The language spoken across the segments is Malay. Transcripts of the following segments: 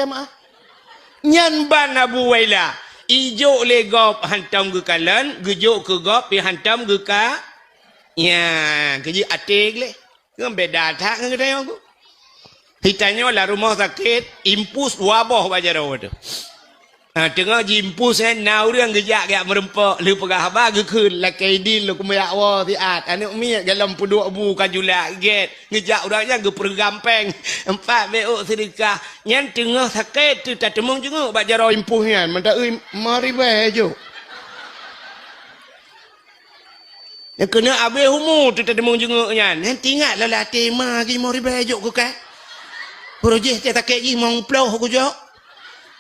maaf. Nyan ban Abu Waila. Ijo le gop hantam ke kalan, gejo ke gop pi hantam ke ka. Ya, keji atik le. Kan beda tak kan kita aku. Hitanya lah rumah sakit, impus wabah bajarau tu. Tengah jimpus nau รื่องgejak gak merempak lu pegah ba ke kun la kaidin lu kumayak wa tiat anak mi dalam puduk bu kajula get gejak urangnya ge pergampeng empat beo sedekah nyan tengah sakit tu tak temung jenguk bajarau impus nyan mentak euy mari bae jo ya kena abe humu tu tak temung jenguk nyan nanti ingat lah tema gi mari bae jo ku ka projek tak takek gi mong ploh ku jo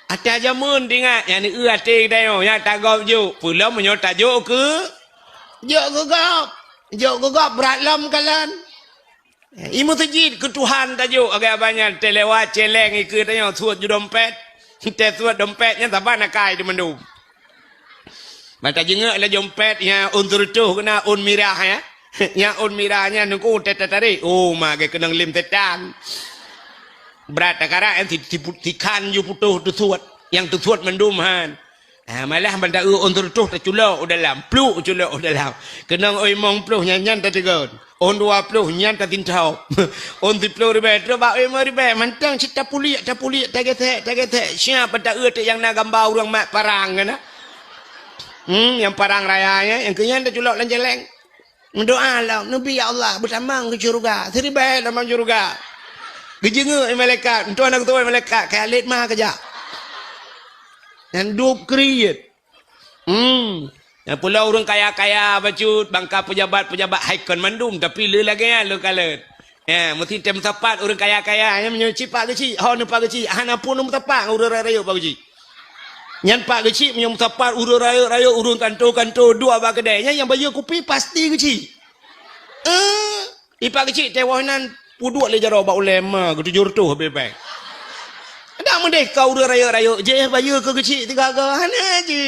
ada jamun tingat yang ni ate dayo yang tagap jo pulau menyo tajuk ke jo gop berat lam kalan imu tajid ke Tuhan tajuk agak banyak telewat celeng ke dayo suat ju dompet kita suat dompetnya tak nak kai di mendum mata jengak la dompet yang untur tuh kena un mirah ya yang un mirahnya nungku tetatari oh mage kena lim tetan berat takara yang tikan you putuh tu suat yang tu suat menduman malah benda untuk tu terculok dalam pluk culok dalam kenang oi mong pluh nyanyan tak tegon on 20 nyan tak tintau on 30 ribu tu ba oi ribu mantang cita puliak taget siapa tak yang nak gambar orang mak parang kan yang parang rayanya yang kenyan terculok lan jeleng mendoa lah nabi ya Allah bersamang ke syurga seribai dalam syurga gejenguk malaikat untuk anak tua malaikat kalit mah kerja dan dup kriet yang pulau orang kaya-kaya bacut bangka pejabat-pejabat haikon mandum tapi le lagi ya le kalet ya mesti tem tepat orang kaya-kaya yang menyuci pak kecil hon pak kecil hana pun tepat urang raya pak kecil nyan pak kecil menyum tepat urang raya urang kanto dua ba kedainya yang bayar kopi pasti kecil ipak kecil tewanan puduk le jaro ba ulema ke tujur tu bebek ada mendeh kau dah raya je bayu ke kecil tiga ke hana je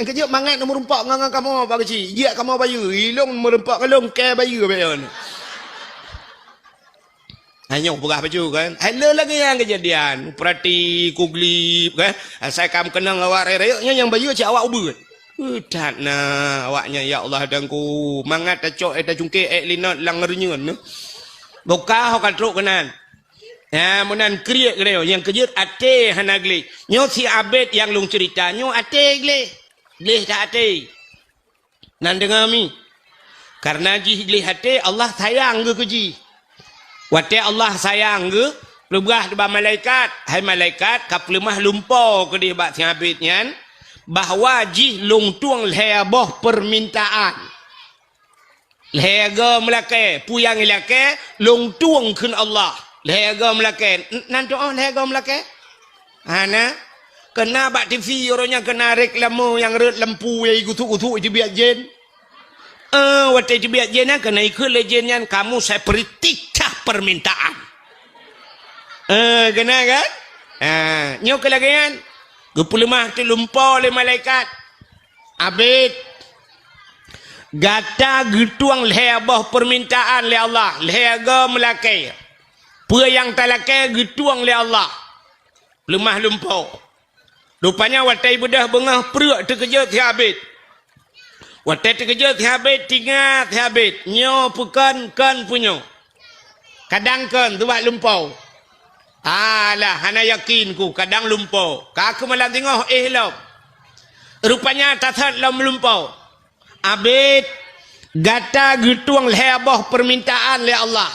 kejut mangat nomor 4 ngang kamu ba kecil dia kamu bayu ilong nomor 4 kalong ke bayu beon hanya berah baju kan ada lagi yang kejadian perati kuglip kan saya kam kenang awak raya yang bayu cak awak ubut tak nah awaknya ya Allah dangku mangat tacok eta cungke linot lang ngernyun buka hok truk kanan ya munan kriek leo yang kejut ate hanagli nyo si abet yang lung cerita nyo ate gleh tak ate nan dengar mi karena ji gleh ate Allah sayang ke ji wate Allah sayang ke lebah ba malaikat hai malaikat kaplemah lumpo ke di bak si abet nyan bahwa ji lung tuang leboh permintaan lega melake puyang ilake long tuang kun Allah lega melake nanti lega melake ana kena bak TV orangnya kena reklamo yang red lampu yang gutu itu biar jen waktu itu biar jen kena ikut legendnya kamu saya beri 3 permintaan kena kan nyok kelagian gepulemah tu lumpau oleh malaikat abid gata getuang lehbah permintaan le Allah lega melakai apa yang talakai getuang le Allah lemah lumpau rupanya watai bedah bengah perut terkejut habis watai terkejut habis tinggal habis nyo pukan kan punyo kadang kan tu buat lumpau alah hana yakin ku kadang lumpau kaku malam tengok lom rupanya tasat lam lumpau abid gata getuang lehbah permintaan le Allah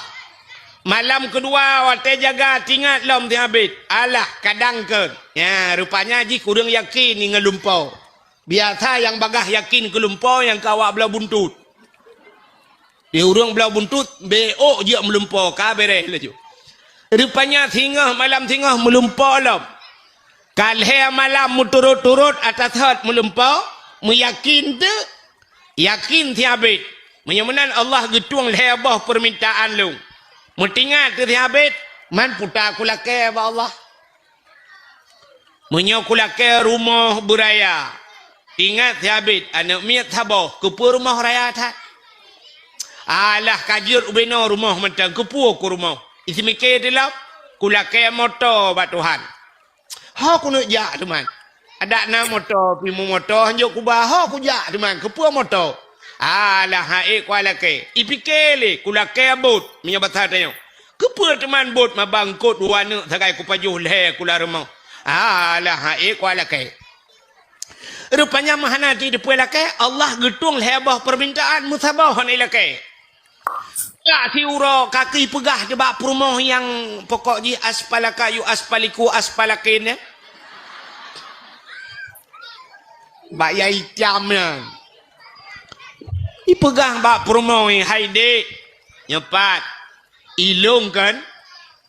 malam kedua waktu jaga tingat lom ti abid alah kadang ke ya rupanya ji kurang yakin ni ngelumpau biasa yang bagah yakin ke lumpau yang kawak belah buntut dia urang belah buntut beok je melumpau ka beres laju rupanya tingah malam tingah melumpau lom kalhe malam muturut-turut atas hat melumpau meyakin tu yakin tiabit menyemenan Allah getuang lehbah permintaan lu mutingat tu tiabit man puta kulake ba Allah menyokulake rumah beraya ingat tiabit anak miat thaboh kepu rumah raya tak alah kajir ubeno rumah mentang kepu ku rumah isi mikir dilap kulake motor ba Tuhan Ha ku nak jak tu man. Ada na motor pi motor hanjuk ku bah ha ku jak tu man ke pua motor. Alah hae ku alake. Ipikele ku lake bot minya batha tanya. Ke pua teman bot ma bangkot wana sagai ku pajuh le ku la remau. Alah hae ku alake. Rupanya mahanati di pua lake Allah getung lebah permintaan musabah hanai lake. Ya si uro kaki pegah di bak perumoh yang pokok ji aspalaka yu aspaliku aspalakin ya. Bak yai tiamnya. Ipegah bak perumoh yang haide nyepat ilung kan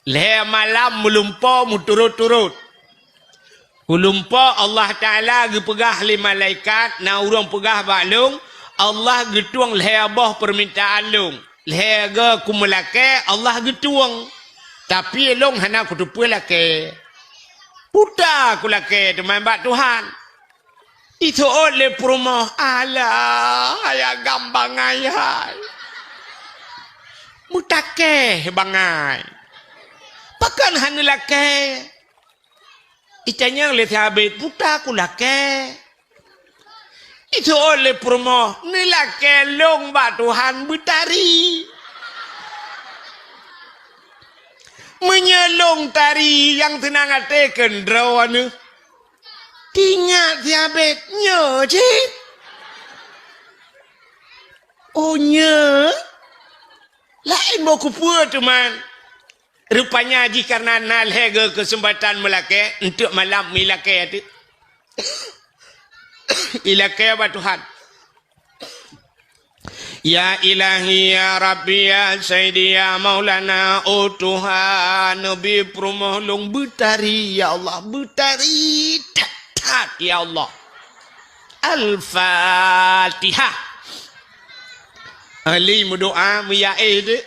le malam melumpa muturut-turut. Hulumpa Allah Taala gepegah li malaikat na urang pegah bak lung Allah getuang lebah permintaan lung. Lega kumelake Allah getuang. Tapi long hana kutupu lake. Puta kulake teman bak Tuhan. Itu oleh perumah Allah ayah gambang ayah. Mutake bangai. Pakan hana lake. Itanya oleh sahabat puta kulake. Itu oleh perumah ni laki long bak Tuhan bertari. Menyelong tari yang tenang hati kendrawan. Tingat siabet nye cik. Oh nye. Lain mau kupua teman. Rupanya haji karena nalhega kesempatan melake untuk malam milake itu. Ilake apa Tuhan? Ya ilahi ya Rabbi ya Sayyidi ya Maulana. Oh Tuhan Nabi Promohlong bertari ya Allah. Bertari tat ya Allah. Al-Fatihah. Ali berdoa meyaih dia.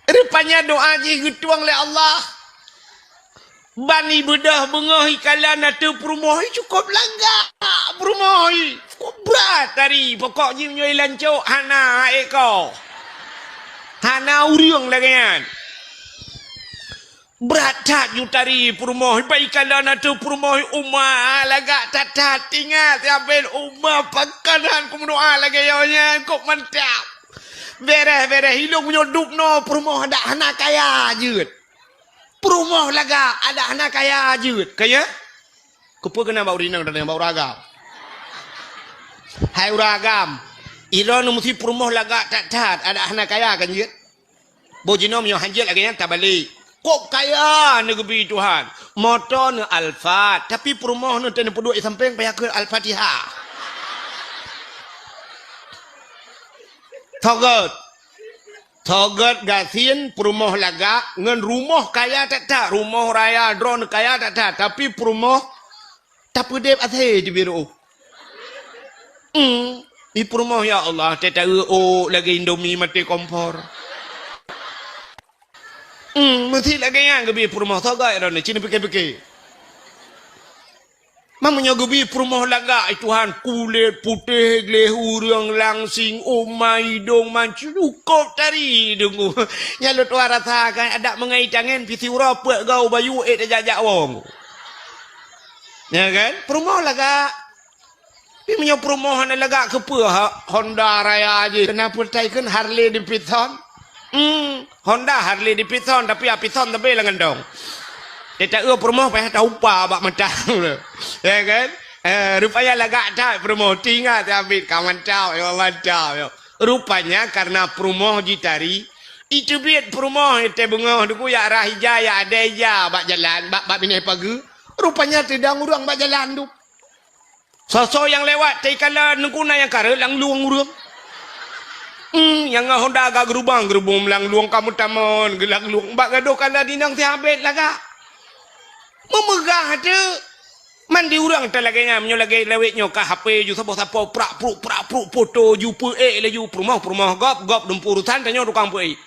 Rupanya doa dituang oleh Allah. Bani bedah bengahi kalana tu perumahi cukup langgar. Perumahi cukup berat tadi. Pokok je menyoi lancok hana eko. Hana uriang lagi kan. Berat tak you tadi perumahi. Baik kalana tu perumahi umah lagak tatat. Ingat ambil umah pakanan ku mendoa lagi yonya. Kok mantap. Beres-beres hilang punya duk no perumahi ada anak kaya je. Perumah laga ada anak kaya je. Kaya? Kupu kena bau rinang dan bau ragam. Hai ragam. Iran mesti perumah laga tak ada anak kaya kan je. Bojino myo hanjil lagi tak balik. Kok kaya negeri Tuhan. Motor ne Alfa, tapi perumah ne tene peduk samping payah ke Al-Fatihah. Togat gasin perumah laga ngan rumah kaya tak rumah raya drone kaya tak tapi perumah tak pedep athe je biru. Di perumah ya Allah tak lagi Indomie mati kompor. Mesti lagi yang gebi perumah togat drone cini pikir-pikir. Mamanya gebi perumah laga Tuhan kulit putih glehu riang langsing umai dong mancu cukup tari dungu nyalut warata kan ada mengai tangan pisi urapa gau bayu jajak wong ya kan perumah laga pi menyo perumah laga kepa Honda Raya aje kenapa taikan Harley Davidson Honda Harley Davidson tapi Davidson tapi lengan dong. Dia tak perumah payah tahu apa bak mentang ya kan rupanya lagak tak perumah tinggal tapi kawan tahu ya mantap. Rupanya karena perumah jitari itu biat perumah itu bunga duku ya rahijaya ada ya bak jalan bak bini pagi rupanya tidak urang bak jalan tu sosok yang lewat taikala nengkuna yang kare lang luang urang yang Honda agak gerubang lang luang kamu tamon gelang luang bak gaduh kala dinang tiabet lagak memegah ada mandi urang telaganya menyolagi lewetnya ke HP ju sapo-sapo prak pruk foto ju pe laju perumah gop dempur urusan tanya tukang pe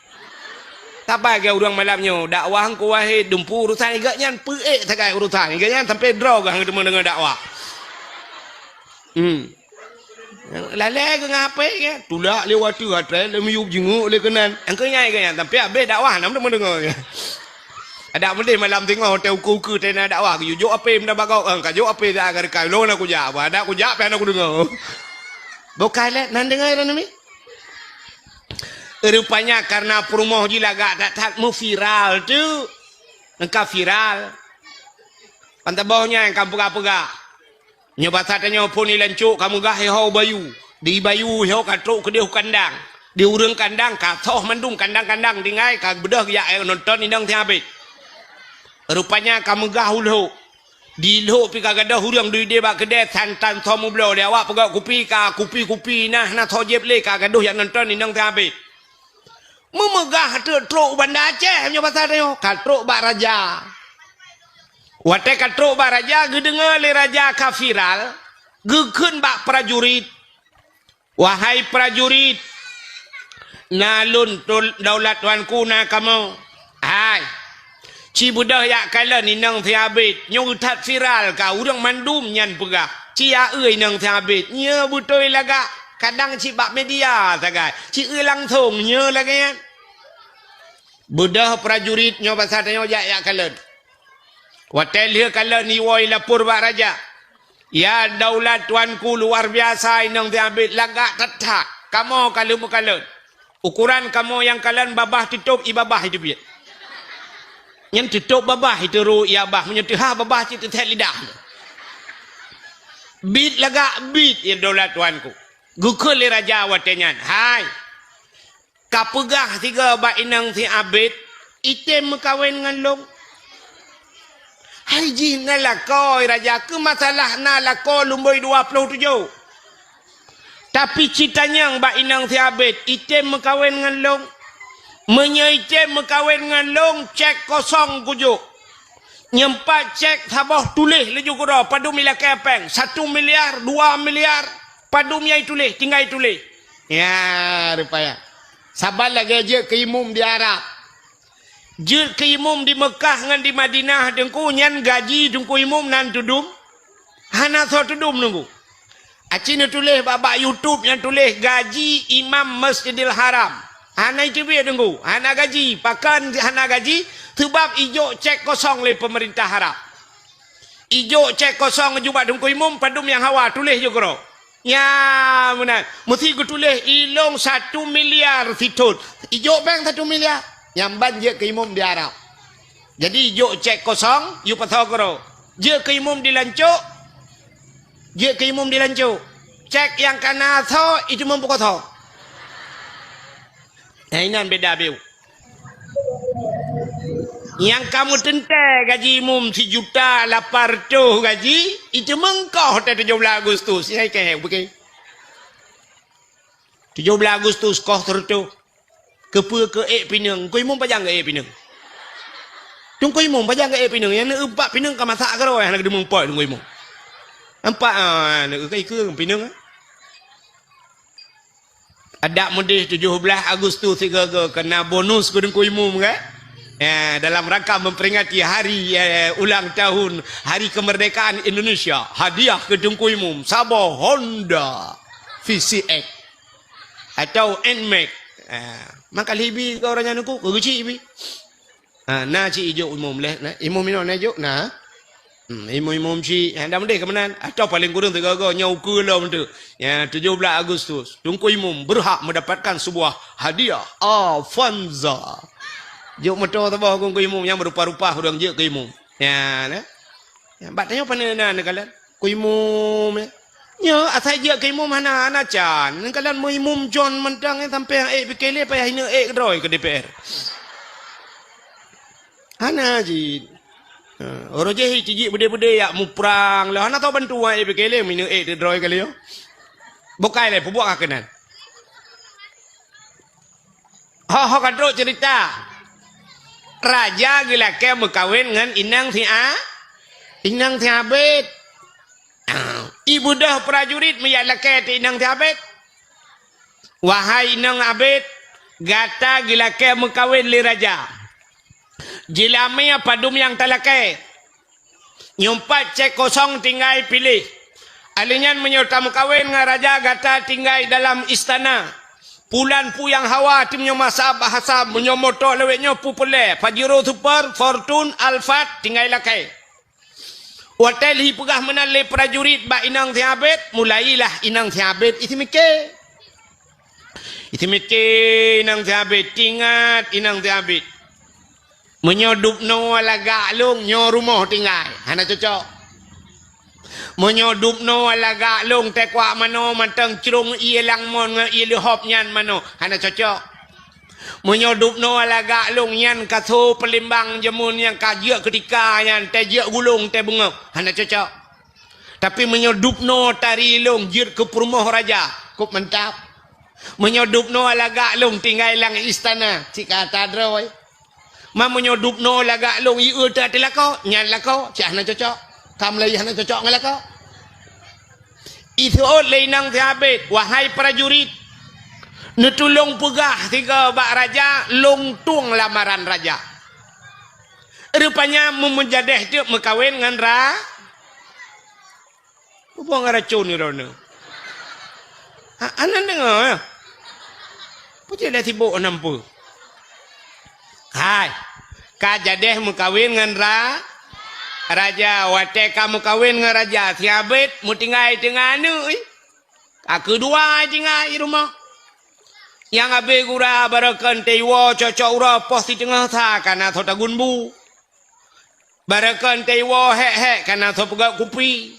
tapi ga urang malamnya dakwah ku wahe dempur urusan igaknya pe sagai urusan igaknya sampai draw gang dengan dakwah lale ke ngape ke tulak lewat tu atre le miyub jenguk le kenan angkanya igaknya tapi habis dakwah nam dengar Ada mending malam tengah hotel ku tena dakwah you jo ape menda bagau ka jo ape dah agar kai lo na ku ja ba ada ku ja pe aku dengar. Bokai le nan dengar ni. Rupanya karena perumoh jilaga tak mau viral tu. Engkau viral. Anta bawahnya yang kamu pegah-pegah. Nyoba tatanya pun ilancuk kamu gah hau bayu. Di bayu hau katruk ke dia kandang. Di urang kandang ka thoh mandung kandang-kandang dingai ka bedah ya nonton indang tiabit. Rupanya kamu gahul di lo pi kagada hurang di dia bak kedai santan thomu blo dia awak pegak kupi nah thojep le kagaduh yang nonton indang tiabit. Memegah truk Banda Aceh punya pasal dia katruk bak raja. Wate katruk bak raja gedengar le raja kafiral gekeun bak prajurit. Wahai prajurit nalun daulat tuanku na kamu. Hai ci budah yak kala ni nang thiabit nyong that viral ka urang mandum nyan pegah ci ya euy nang thiabit nya butoi laga kadang ci bak media tagai ci euy langsung nya lagi budah prajurit nyo pasal nyo yak kala hotel dia kala ni woi lapor bak raja ya daulat tuanku luar biasa nang thiabit laga tetak kamu kalau mukalan ukuran kamu yang kalian babah tutup ibabah itu biar yang tutup babah itu ru ya bah menyentuh babah itu tet lidah bit laga bit ya daulat tuanku gukul le raja watenyan hai kapegah tiga bak inang si abid item kawin dengan long hai jin nalakoi raja ke masalah nalakoi lumboi 27 tapi citanya bak inang si abid item kawin dengan long menyaitem kawin dengan long cek kosong kujuk nyempat cek sabah tulis leju kura padu mila kepeng 1 miliar 2 miliar padu miai tulis tinggal tulis ya rupanya sabar lagi je ke imum di Arab je ke imum di Mekah dengan di Madinah dengku nyan gaji dengku imum nan tudum hana so tudum nunggu acina tulis babak YouTube yang tulis gaji imam Masjidil Haram. Hana itu biar tunggu. Hana gaji. Pakan hana gaji. Sebab ijo cek kosong le pemerintah harap. Ijo cek kosong juga dengku imum. Padum yang hawa. Tulis juga. Ya benar. Mesti ku tulis. Ilong 1 miliar fitut. Ijo bank 1 miliar. Yang banjir ke imum di Arab. Jadi ijo cek kosong. You patah kero. Je ke imum dilancuk. Je ke imum dilancuk. Cek yang kana tho. Itu membuka tho. Nah ini beda beu. Yang kamu tentai gaji umum 1 juta 800 gaji itu mengkau pada 17 Agustus. Ini kayak begini. 17 Agustus kau tertu kepu ke pinang. Kau imum pajang ke pinang. Tung kau imum pajang ke pinang. Yang empat pinang kau masak kau yang nak demung pot kau imum. Empat nak ke pinang. Ada mudih 17 Agustus 3 kena bonus kudengku imum kan? Ya, dalam rangka memperingati hari ulang tahun Hari Kemerdekaan Indonesia. Hadiah ke dengku imum Sabah Honda VCX atau NMAX. Maka libi ke orangnya nuku keguci ibi. Na ci ijo umum leh, imum ino na ijo na. Imum ci anda mendek kemenan atau paling kurang 3 nyau ke lah tu. Ya 17 Agustus tungku imum berhak mendapatkan sebuah hadiah Avanza. Juk motor tabah ku imum yang berupa-rupa hurang je ke imum. Ya nah. Ya batanya panena kalian. Ku imum ya asai je ke imum hana chan. Kalian mau imum John mentang sampai PKL payah hina kedroi ke DPR. Hana ji orang je ciji bude-bude ya mu perang lah ana tahu bantu ai PKL minu de droi kali yo. Bokai le pubuak kakenan. Ha kadro cerita. Raja gila ke berkawin dengan inang si inang si Abid. Ibu dah prajurit meyala ke inang si Abid. Wahai inang Abid, gata gila ke berkawin li raja. Jilamia padum yang talakai. Nyumpat cek kosong tinggal pilih. Alinyan menyertamu kawin dengan raja gata tinggal dalam istana. Pulan pu yang hawa timnya masa bahasa menyomoto lewetnya pu pele. Pajero super, Fortune, Alphard, tinggal lakai. Hotel hi pegah menale prajurit ba inang tiabet, mulailah inang tiabet iti mikir. Iti mikir inang tiabet, tingat inang tiabet. Menyodup no alaga long nyo rumah tinggal. Hana cocok. Menyodup no alaga long tekwa mano mantang cerung ielang mon ilihop nyan mano. Hana cocok. Menyodup no alaga long nyan kato pelimbang jemun yang kajak ketika nyan tejak gulung te bunga. Hana cocok. Tapi menyodup no tari long jir ke perumah raja. Kup mantap. Menyodup no alaga long tinggal lang istana. Cika tadroy. Ma menyodup no alaga long iu tadi lako. Nyan lako. Cik hana cocok. Kam lagi hana cocok ngalak kau. Itu oleh nang tiabet. Wahai prajurit. Netulong pegah tiga bak raja. Long tuang lamaran raja. Rupanya memujadeh tu mekawin dengan apa ngaracun ni rona. Anak dengar. Puja dah tibuk nampu. Hai. Kajadeh mekawin dengan raja, wate kamu kawin dengan raja, tiabet, mu tinggal tengah anu. Aku dua tinggal di rumah. Yang abe gura barakan tewa cocok ura pos di tengah ta karena thota gunbu. Barakan tewa hek karena thot pegak kupi.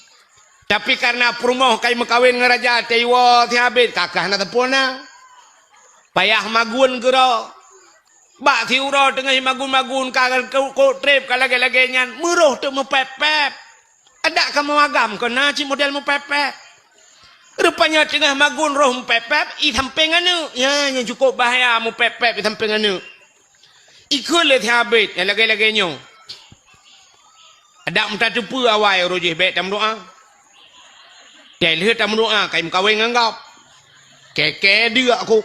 Tapi karena perumah kai mekawin dengan raja tewa tiabet kakah na tepona. Payah magun gera. Bak tiura tengah magun-magun kagal ko trip kalage-lage nyan muruh tu mepep-pep. Ada kamu agam kena ci model mepep-pep. Rupanya tengah magun roh mepep-pep i samping anu. Ya yang cukup bahaya mepep-pep i samping anu. Ikut le tiabet lage-lage nyo. Ada mta tupu awai rojih bet tam doa. Dai le tam doa kai mkawin ngangkap. Keke dia aku.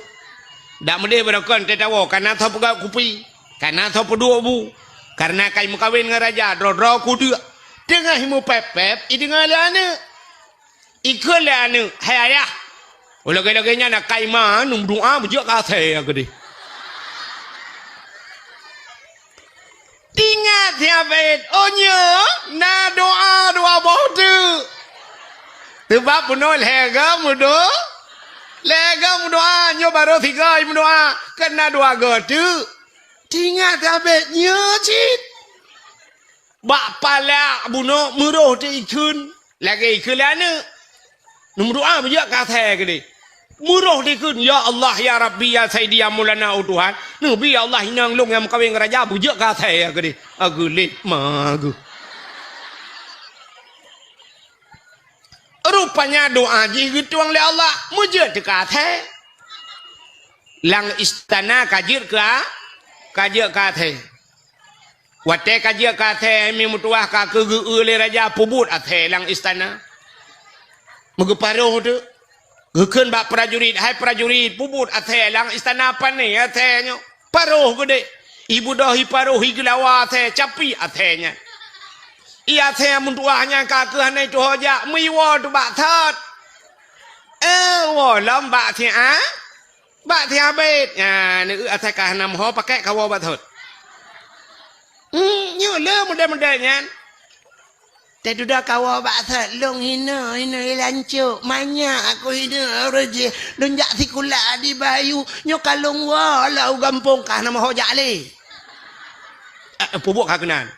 Tak mendih berakan tetawa karena thau pegak kupi, karena thau pedua bu, karena kai mukawin dengan raja, dro kudu, tengah himu pep, i tengah lana, ikut lana, hai ayah, lagi-laginya nak kai mah, nung doa bujak kasih aku deh. Tingat tiabet, onyo, na doa bau tu, sebab punol hega mudo. Lega doa nyo baru tiga doa kena doa godu tinggal kabet nyo cit bak pala buno muruh te ikun lagi ikun lana num doa bijak kata gede muruh dikun ya Allah ya Rabbi ya Sayyidi ya Maulana Tuhan nabi ya Allah hinang long yang kawin raja bijak kata gede aku lit magu. Rupanya doa dituang oleh Allah mujud dekat lang istana kajir kate wate kajir kate mi mutuah ka kegu oleh raja pubut ate lang istana megeparuh tu gekeun bak prajurit hai prajurit pubut ate lang istana apa ni ate nyo paruh gede ibu dohi paruh iglawa ate capi atenya. Ia saya muntuahnya kakek hanai tu hoja miwa tu bak thot. Wo lam bak thi á. Bak thi abet. Nữ atai ka nam ho pakai kawo bak thot. Nyu le model-model nyan. Te duda kawo bak thot long hina lancuk manya aku hina reje lonjak sikula di bayu nyo kalong wa la gampung ka nam hoja le. Pubuk ka kenan.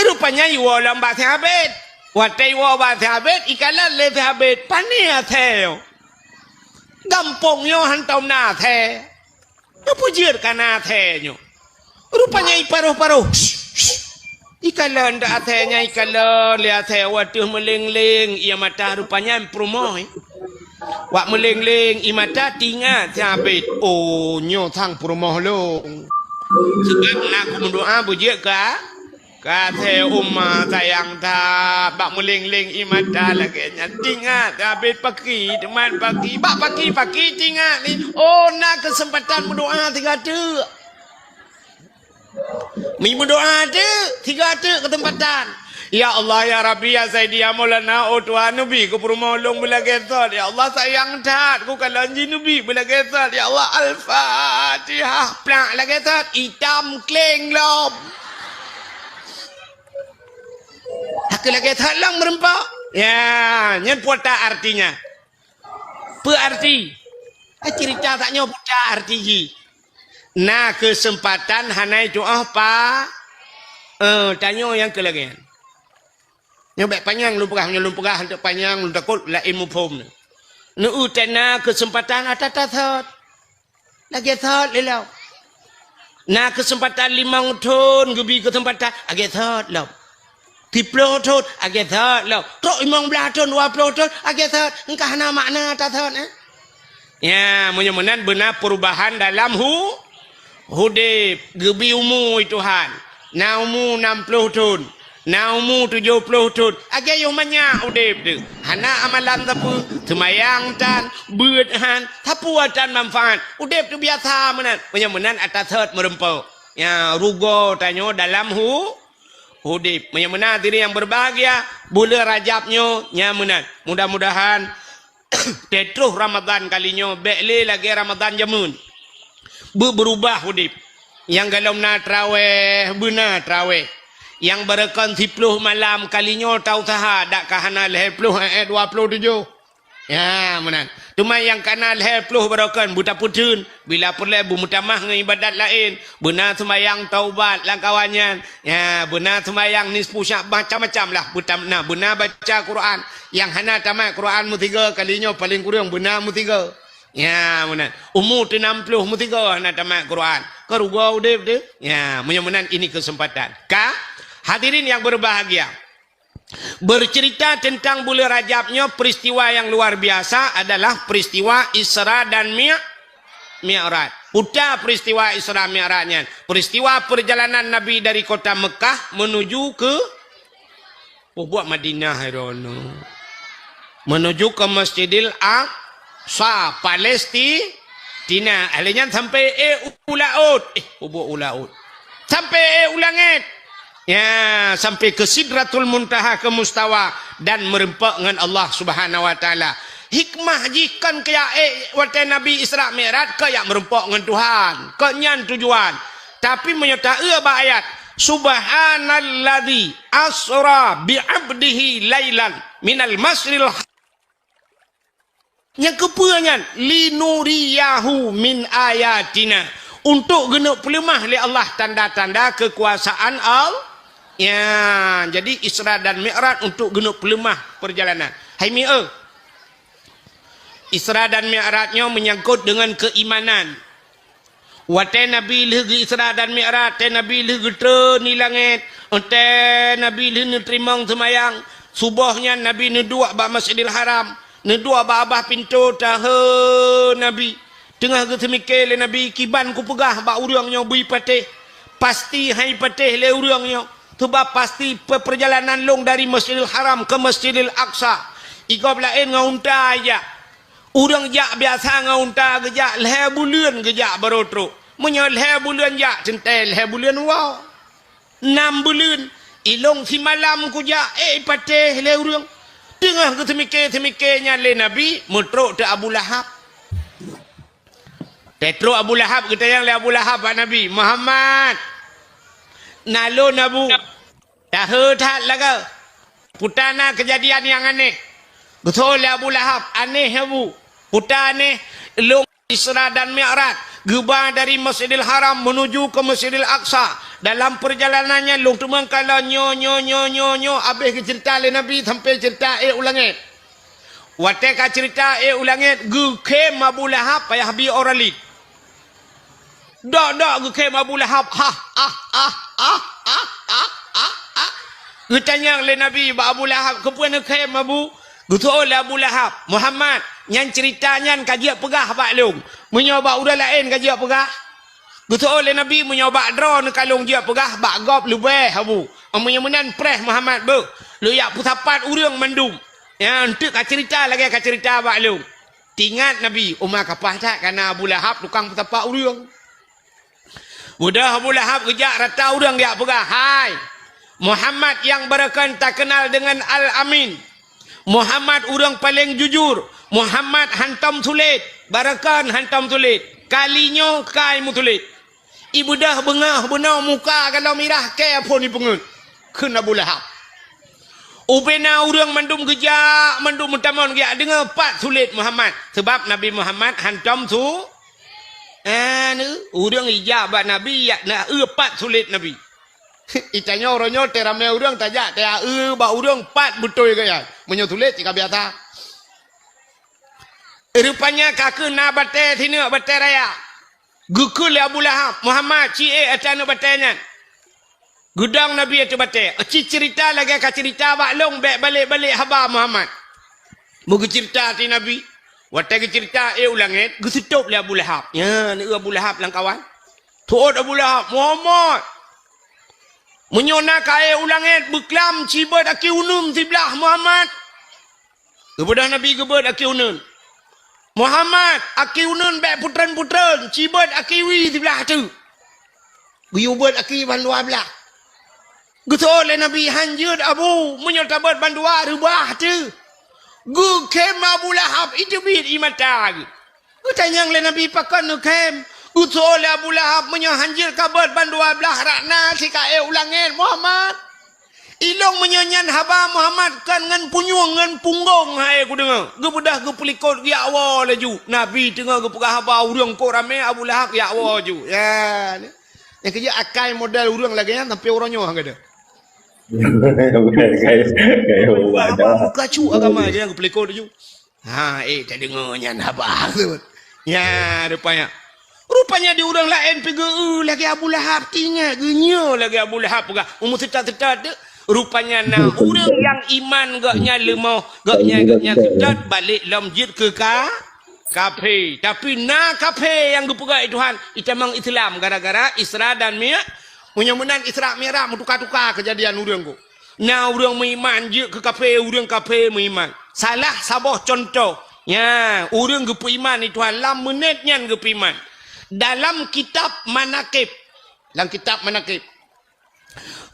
Rupanya iwo lamba tiabet, watai iwo ba tiabet, ikalah le tiabet, pania theo, gampong yo hantam na the, ngapujir kana the nyo. Rupanya iparuh-paruh, ikalah nda athenya ikalah le the watuh meleng-leng, ia mata rupanya impromoy, wak meleng-leng, ia mata tinga tiabet, oh nyo thang promoh lo, sebab aku mendoa bujir ka. Kata umma sayang tak bak meling-ling imada lagi tingat habis pagi teman pagi bak pagi tingat ni oh nak kesempatan berdoa tiga tu mi berdoa tu tiga tu kesempatan Ya Allah ya Rabbi ya Sayyidi ya Maulana oh Tuhan Nabi ku permolong bila gesot ya Allah sayang tat ku kalau ji Nabi bila gesot ya Allah Al-Fatihah plak la gesot hitam kleng lom hak lagi thalang merempak ya nyen puata artinya pe arti cerita tak nyo puata arti ji nah kesempatan hanai doa pa tanya yang kelagian nyobek panjang lumpurah untuk panjang lu takut la ilmu phom nu utana kesempatan atatat lagi thot lelau nah kesempatan 5 tahun gebi kesempatan agi thot lau 10 tahun agi thot lau tok 15 tahun 20 tahun agi thot engkah na makna tatat ya mudah-mudahan benar perubahan dalam hudib gebi umur Tuhan na umur 60 tahun na umur 70 tahun agak yang banyak udip tu hana amalan tapu semayang tan beut han tapu tan manfaat udip tu biasa menan menyemenan atas third merempau ya rugo tanyo dalam hudip menyemenan diri yang berbahagia bulan Rajabnyo nyamenan mudah-mudahan tetruh Ramadan kalinya bekle lagi Ramadan jamun berubah hudip yang galom na traweh benar traweh yang berekan 10 malam kalinya tahu saha dak kahana 10 27 ya menan cuma yang kana 10 berekan buta putun bila perle bu mutamah dengan ibadat lain benar sembahyang taubat lang kawannya ya benar sembahyang nisfu Sya'ban macam-macam lah butamna benar baca Quran yang hana tamat Quran mu 3 kalinya paling kurang benar mu 3 ya menan umur 60 mu 3 hana tamat Quran kerugau dia ya mudah-mudahan ini kesempatan hadirin yang berbahagia bercerita tentang bulan Rajabnya peristiwa yang luar biasa adalah peristiwa Isra dan Mi'raj putar peristiwa Isra Mi'rajnya peristiwa perjalanan Nabi dari kota Mekah menuju ke buat Madinah menuju ke Masjidil Aqsa Palestina alenya sampai ulaut ulaut sampai ulangit ya sampai ke Sidratul Muntaha ke Mustawa dan merempak dengan Allah Subhanahu wa taala hikmah jikan kaya waktu Nabi Isra Mi'raj kaya merempak dengan Tuhan kenyan tujuan tapi menyata ayat subhanalladzi asra bi'abdihi lailan minal masjidil yang kepuangan linuriyahu min ayatina untuk genuk pelemah oleh Allah tanda-tanda kekuasaan Allah ya jadi Isra dan Mi'raj untuk genuk pelemah perjalanan hai Isra dan Mi'rajnya menyangkut dengan keimanan wate Nabi lagi Isra dan Mi'raj te Nabi lagi ni langit te Nabi lagi terimang semayang subuhnya Nabi nedua ba Masjidil Haram nedua ba abah pintu tahe Nabi tengah ke semikir le Nabi kiban ku pegah ba urangnya bui patih pasti hai patih le urangnya sebab pasti perjalanan long dari Masjidil Haram ke Masjidil Aqsa ikop lain ngaunta aja urang jak biasa ngaunta gejak leh bulan gejak berotro menyo leh bulan jak centel leh bulan wow 6 bulan ilong si malam ku jak patih le urang tengah ke semikirnya le Nabi metrok te Abu Lahab Tetro Abu Lahab kita yang le Abu Lahab Pak Nabi Muhammad nalo nabu dah hetat laga putana kejadian yang aneh betul le Abu Lahab aneh Abu putar aneh long Isra dan Mi'raj gebah dari Masjidil Haram menuju ke Masjidil Aqsa dalam perjalanannya long tumang kala nyo habis ke cerita le Nabi sampai cerita ulangit wateka cerita ulangit gu kem Abu Lahab payah bi oralit dak gu kem Abu Lahab Gutanya le Nabi ba Abu Lahab kepuan kem Abu gutul Abu Lahab Muhammad yang ceritanya kajiak pegah bak long menyoba udah lain kajiak pegah gutul le Nabi menyoba drone kalung dia pegah bak gop lebih Abu menyemenan preh Muhammad bu lu ya putapat urang mandum ya untuk cerita lagi cerita bak long tingat Nabi umar kapah tak karena Abu Lahab tukang putapat urang udah Abu Lahab kejak rata urang dia pegah hai Muhammad yang berakan tak kenal dengan Al-Amin. Muhammad orang paling jujur. Muhammad hantam tulit. Barakan hantam tulit. Kalinya kai mu tulit. Ibu dah bengah benar muka kalau mirah ke apa ni pengut. Kena Abu Lahab. Upena orang mandum gejak, mandum mutamon gejak dengar pat tulit Muhammad. Sebab Nabi Muhammad hantam tu. Orang ijabat Nabi ya nak pat tulit Nabi. Itanya orangnya teramai orang tajak dia ba orang pat betul gaya. Menyo tulit jika biasa. Rupanya kakek na bate sini bate raya. Gukul Abu Lahab Muhammad cie atana batenya. Gudang Nabi itu bate. Cerita lagi ka cerita baklong balik haba Muhammad. Mugu cerita ti Nabi. Watai cerita ulangit gusutup le Abu Lahab. Ya ni Abu Lahab lang kawan. Tuot Abu Lahab Muhammad. Menyona kaya ulangit beklam cibat aki unum sebelah Muhammad. Kepada Nabi gebet aki unun. Muhammad aki unun baik putran cibat aki wi sebelah tu. Guyubat aki bandua belah. Gutol le Nabi hanjud Abu menyotabat bandua rubah tu. Gu kem Abu Lahab itu bid imata. Gutanyang le Nabi pakan nu kem. Utol Abu Lahab menyohanjir kabar bandua belah rakna si kae ulangin Muhammad. Ilong menyonyan haba Muhammad kan ngan punyung ngan punggong hai ku dengar. Ge bedah ge pelikot ya awa laju. Nabi tengah ge pegah haba urang ko rame Abu Lahab ya awa ju. Ya. Yang kerja akai modal urang lagi nya sampai orangnya hang ada. Kayak haba kacu agama je ge pelikot ju. Ha tak dengar nyan haba tu. Ya rupanya. Rupanya di orang lain pergi lagi Abu Lahab tinggal genyo lagi Abu Lahab pegah umur tetat-tetat rupanya nah orang yang iman gaknya lemah gaknya tetat balik lamjid ke kafe tapi na kafe yang gepegah Tuhan itu memang Islam gara-gara Isra dan Mi'raj mudah-mudahan Isra Mi'raj tukar-tukar kejadian orang ku nah orang meiman je ke kafe orang kafe meiman salah sabah contoh ya orang gepu iman itu lam menit nyan gepu iman dalam kitab manakib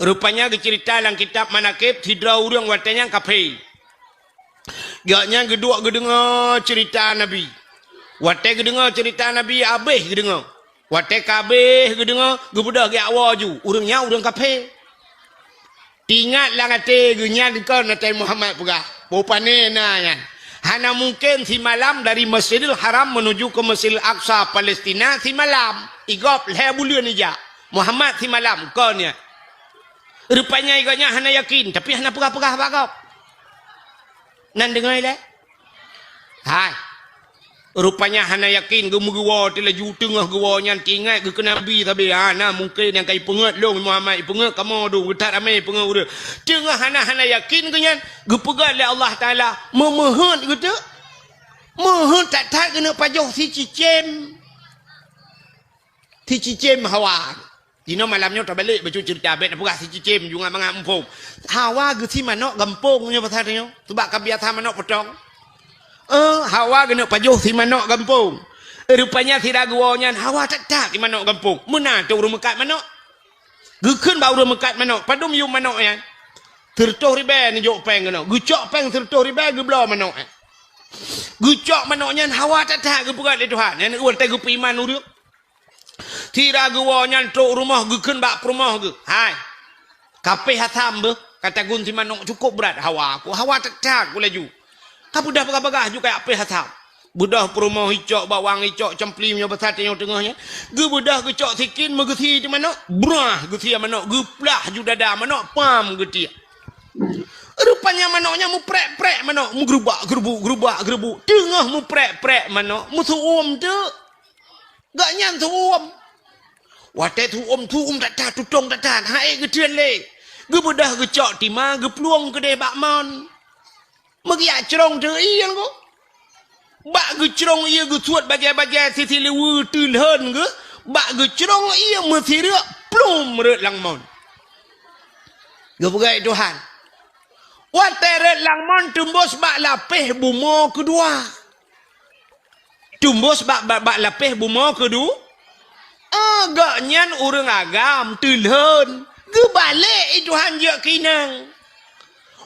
rupanya cerita dalam kitab manakib tidak orang watanya kafe gaknya gedua gedengar cerita Nabi watai gedengar cerita Nabi abeh gedengar watai kabeh gedengar gebudah ge awaju urangnya urang kafe tingat lang ate genyan kau natai Muhammad pegah bopane na yan. Hana mungkin si malam dari Masjidil Haram menuju ke Masjidil Aqsa Palestina si malam. Igop leher bulan aja. Muhammad si malam kau ni. Rupanya iganya hana yakin tapi hana pegah-pegah bagap. Nan dengar le? Hai. Rupanya hana yakin gemugewa tela ju tengah gewa nyan tingat ke Nabi tapi hana mungkin yang kai pengat long Muhammad pengat kamu do getat ramai pengat ura. Tengah hana yakin ke nyan gepegat le Allah Taala memohon gitu. Mohon tak kena pajoh si cicem. Si cicem Hawa. Dino malamnya tak balik baca cerita bet apa si cicem juga mangap empung. Hawa ge si manok gampungnya pasarnya. Sebab kebiasaan manok potong. Hawa kena pajuh si manok gampung. Rupanya si raguanya Hawa tak di manok gampung. Mana tu urang mekat manok? Gekun bau urang mekat manok. Padum yu manok ya. Tertuh ribe ni jok peng kena. Gucok peng tertuh ribe ge blau manok. Gucok manoknya Hawa tak ge pegat le Tuhan. Yang urang tegu iman urang. Si raguanya tu rumah gekun bak rumah ge. Hai. Kape hatam be kata gun si manok cukup berat Hawa aku. Hawa tak ku laju. Kapu dah bagah-bagah juga apa hatam. Budah perumah hicok bawang hicok cemplimnya besarnya tengahnya. Ge budah gecok sikin megeti di mana? Brah geti mana? Geplah ju dada mana? Pam geti. Rupanya manoknya mu prek-prek mana? Mu gerubak. Tengah mu prek-prek mana? Mu tuum tu. Gak nyan tuum. Wate tuum tak tutong tak. Hai getian le. Ge budah gecok tima gepluang gede bakmon. Magiak cerong tu iya ko. Bak ge cerong iya ge suat bajai-bajai sisi lewu tulhan ge. Bak ge cerong iya mesti rek plum rek langmon. Ge pegai Tuhan. Wate rek langmon tumbus bak lapih bumo kedua. Tumbus bak lapih bumo kedua. Agak nyan urang agam tulhan. Gebalik Tuhan je kinang.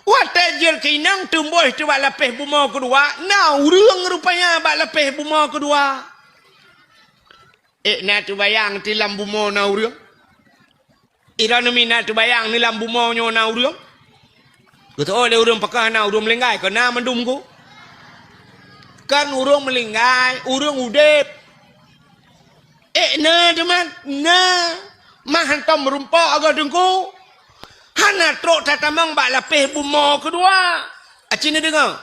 Wata je kinang tumbuh tu bak lapis buma kedua. Nau rung rupanya bak lapis buma kedua. Nak tu bayang tilam buma nau rung. Ira nami nak tu bayang ni lam buma nyo nau rung. Kata oh le urung pakah nau urung melinggai kena mendum ku. Kan urung melinggai, urung udip. Na teman, na. Mah hantam merumpak agak dengku. Hana trok tatamang bak lapis buma kedua. Acina dengar.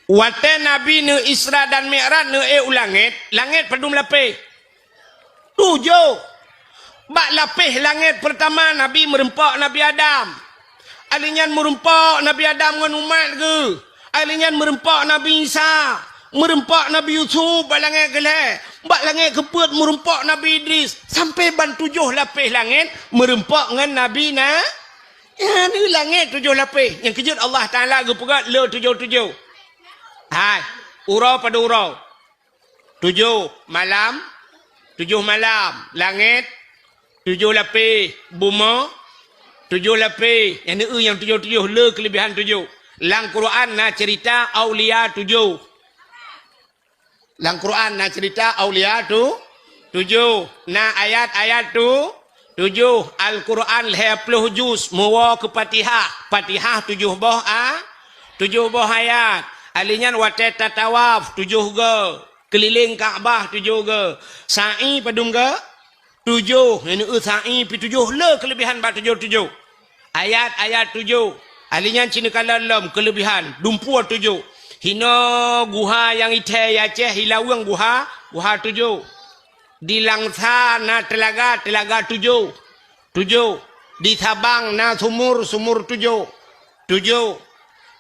Wate Nabi ne Isra dan Mi'raj ne ulangit. Langit pedum lapis. 7. Bak lapis langit pertama Nabi merempak Nabi Adam. Alinyan merempak Nabi Adam dengan umat ke. Alinyan merempak Nabi Isa. Merempak Nabi Yusuf bak langit gelap. Bak langit keput merempak Nabi Idris. Sampai ban 7 lapis langit merempak dengan Nabi ya ni langit 7 lapis. Yang kejut Allah Ta'ala ke pegat le 7. Hai, urau pada urau. 7 malam. Langit 7 lapis. Buma 7 lapis. Yang ni yang 7 le kelebihan 7. Lang Quran na cerita aulia 7. Lang Quran na cerita aulia tu 7. Na ayat-ayat tu 7. Al-Quran 20 juz muwa ke Fatihah. Fatihah 7 boh 7 boh ayat. Alinyan watet tatawaf 7 ke. Keliling Kaabah 7 ke. Sa'i padum ke 7. Ini sa'i pi 7 le kelebihan bab 7. Ayat-ayat 7. Alinyan Cina kalam kelebihan dumpur 7. Hina guha yang ite Aceh hilawang guha 7. Di Langsa na telaga 7. Di Sabang na sumur 7.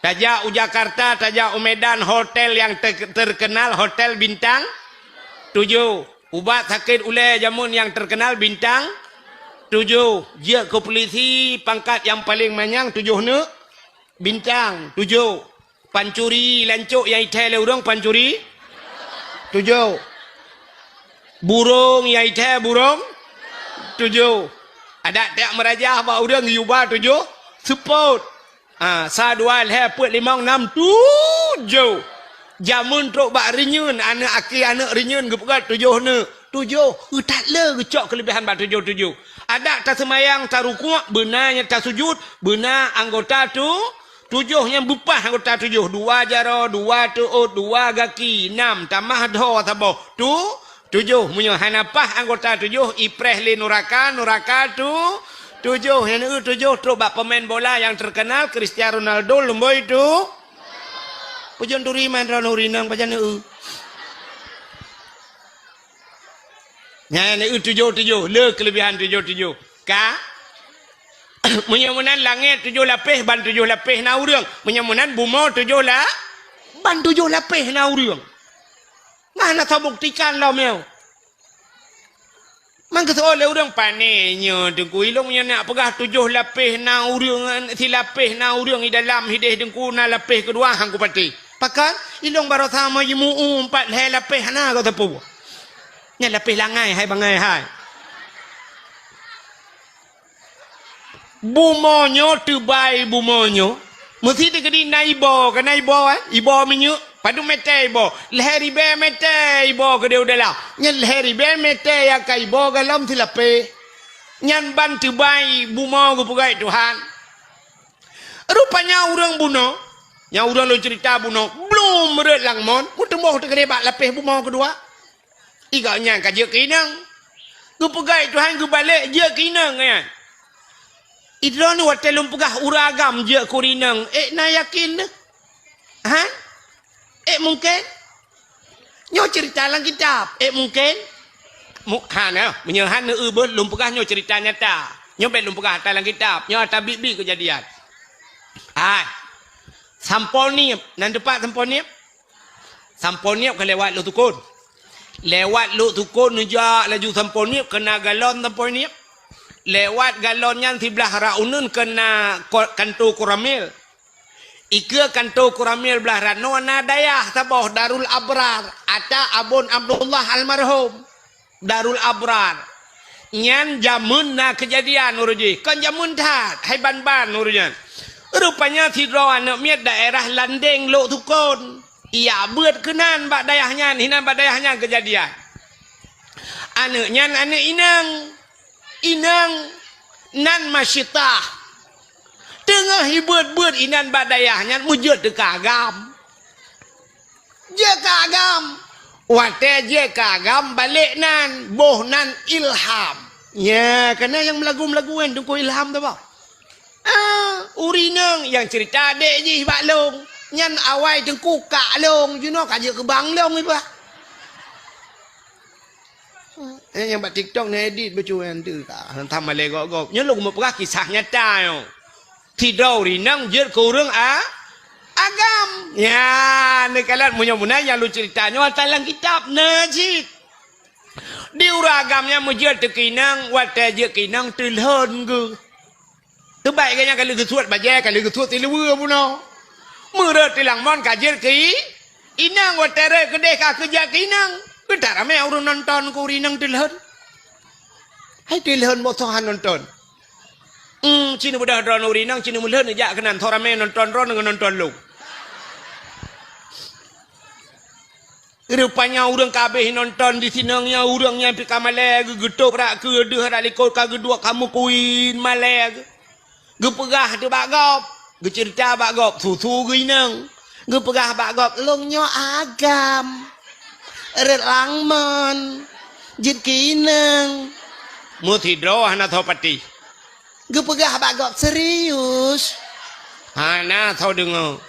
Tajak Jakarta, tajak Medan hotel yang terkenal hotel bintang 7. Ubat sakit ulai jamun yang terkenal bintang 7. Dia ke polisi pangkat yang paling manyang 7 ne bintang 7. Pancuri lancuk yang ite le urang pancuri 7. Burung yang ite burung 7. Ada tak merajah ba urang yuba 7 support. Sa dua le put 5 6 7. Jamun trok bak renyun anak aki anak renyun gepegat 7 ne 7. Tak le gecok kelebihan bak 7. Ada tak semayang tak rukuk benarnya tak sujud benar anggota tu 7 yang bupah anggota 7. 2 jaro 2 tuut 2 gaki 6 tamah do tabo tu 7 munyo hanapah anggota 7 ipreh le nuraka tu 7 yang 7 truk bak pemain bola yang terkenal Cristiano Ronaldo lemboi tu pujon turi man rono rinang pajan nya ni 7 le kelebihan 7 ka menyamunan langit 7 lapis ban 7 lapis na urang menyamunan buma 7 lah ban 7 lapis na urang mana tak buktikan lah meu man kata oleh urang panenya dengku ilung nya nak pegah 7 lapis na urang si lapis na urang di dalam hidih dengku na lapis kedua hang ku pati pakan ilung baru sama jimu 4 lapis na kata pu nya lapis langai hai bangai hai bumonyo tebai bumonyo mesti degedi naibo ke naibo ibo minyu padu mete ibo leheri be mete ibo ke dia udah nyan leheri be mete ya kai ibo galam tilape nyan ban tebai bumo ke pegai Tuhan rupanya urang buno yang urang lo cerita buno belum meret langmon mutemoh tegede bak lapis bumo kedua iganya kaje kinang ke pegai Tuhan ke balik je kinang ya Idron ni watelum pegah uragam je kurinang. Na yakin? Ha? Mungkin? Nyo cerita lang kitab. Mungkin? Han menyehan ne belum pegah nyo cerita nyata. Nyo belum pegah dalam kitab. Nyo atas bibi kejadian. Sampol ni nan depan sampol ni. Sampol ni ke lewat lu tukun. Lewat lu tukun nujak laju sampol ni kena galon sampol ni. Lewat galonnya sebelah raunun kena kanto kuramil. Ika kanto kuramil belah rano na dayah taboh Darul Abrar. Ata Abun Abdullah almarhum. Darul Abrar. nyan jamun na kejadian uruji kan jamun tat hai ban-ban urunya rupanya tidro anak miat daerah Landeng lo tukon iya buat kenan bak dayahnya hinan bak dayahnya kejadian anaknya anak inang nan masyitah tengah hibut-but inan bak dayahnya mujud de kagam je kagam wate je kagam balik nan boh nan ilham ya karena yang melagu-melaguan tunggu ilham tu apa urinang yang cerita dek je bak long nyan awai tengku kak long you know kaje ke bang long ni pak yang buat TikTok ni edit bercuan tu kak hantam malai gok-gok nya lu mau perah kisah nyata yo tidau rinang je kurang agam ya ni kalian munya-munya yang lu ceritanya dalam kitab najik di uragamnya mujud tekinang wate je kinang tilhon ke terbaik kayaknya kalau kesuat bajai kalau kesuat tiluwa puno murah tilang mon kajir ki inang wate re kedai ka kerja kinang betar ame orang nonton ku rinang tilhon hai tilhon motohan nonton Cina budak drone urinang Cina mulhun aja kenan thorame nonton drone dengan nonton lu. Rupanya orang kabeh nonton di sinangnya orangnya pi kamale gegetuk rak ke deuh rak likor ka gedua kamu kuin male. Gepegah tu bagop, gecerita bagop susu ginang. Gepegah bagop longnyo agam. Ret langmon. Jit kinang. Mutidro hana thopati. Gepegah bagop serius. Hana thau dengar.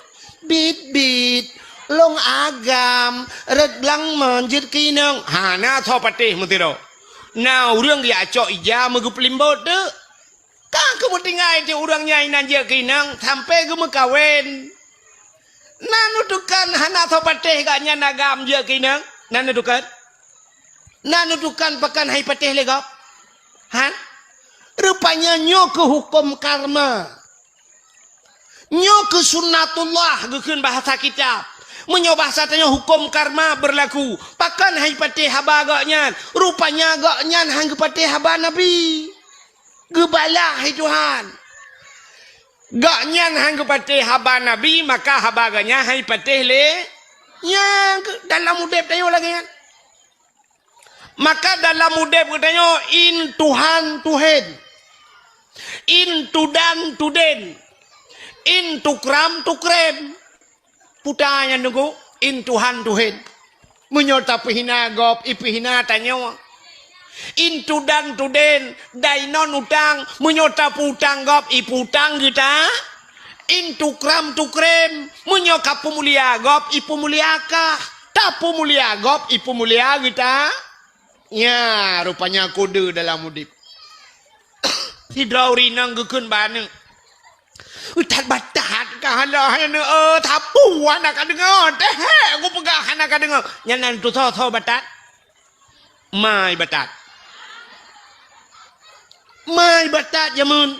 Bit long agam red blang manjir kinang hana thau patih mutiro. Now rương dia cok ija megu pelimbot de. Kang kemutingai ti urang nyai nanjir kinang sampai ge mekawen. Nanudukan hana thau patih ga nyan agam je kinang. Nanudukan pakan hai patih legap. Han? Rupanya nyo ke hukum karma. Nyo ke sunnatullah gekeun bahasa kitab. Menyoba satanya hukum karma berlaku. Pakan hai patih haba gaknyan. Rupanya gaknyan hang patih haba Nabi. Gebalah hai Tuhan. Gaknyan hang patih haba Nabi maka haba gaknya hai patih le. Yang dalam udep tayo lagi kan. Maka dalam udep katanya in Tuhan Tuhan. In tudan tuden. In tukram tukrem. Putanya nunggu in Tuhan Tuhan. Menyota pihina gop ipihina tanyo. In tudan tuden dainon utang menyota putang gop iputang kita. In tukram tukrem menyoka pemulia gop ipu muliaka. Tapu mulia gop ipu mulia kita. Ya rupanya kode dalam udip. Hidrauri nang gekeun baneng. Utat batat kahalah ane tapu anak kadengar teh aku pegah anak kadengar nyanan tu tho batat mai batat jamun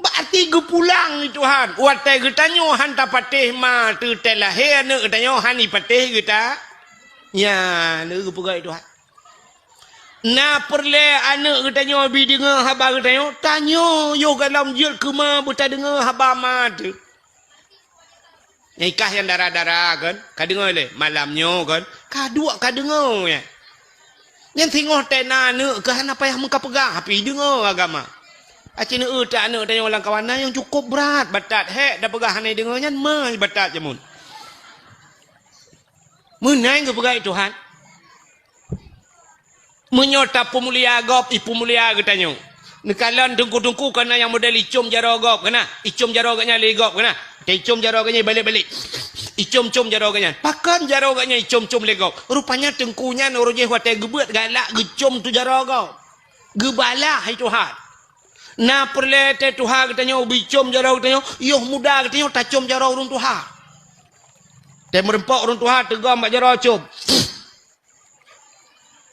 berarti gue pulang ni Tuhan wate getanyo han ta patih ma tu telah he ane getanyo hani patih geta nya ne gue pegah Tuhan. Na perle anak katanya abi dengar haba katanya tanya yo dalam jil kema buta dengar haba mat. Nikah yang darah-darah kan ka dengar le malamnya kan kadua ka dengar ya. Yang tengok tena ne ke hana payah muka pegang api dengar agama. Acina tak anak tanya orang kawan yang cukup berat batat he dah pegang hana dengarnya mai batat jamun. Menai ke pegang Tuhan. Menyota pemulia gop ipu mulia katanya. Nekalan tungku-tungku kena yang model icum jaro gop kena. Icum jaro gaknya le gop kena. Icum jaro gaknya balik-balik. Icum-cum jaro gaknya. Pakan jaro gaknya icum-cum le gop. Rupanya tengkunya nuruje wate gebeut galak gecum tu jaro gop. Gebalah hai Tuhan. Na perle te Tuhan katanya ubi cum jaro katanya. Yoh muda katanya tacum jaro urung Tuhan. Te merempok urung Tuhan tegam bak jaro cum.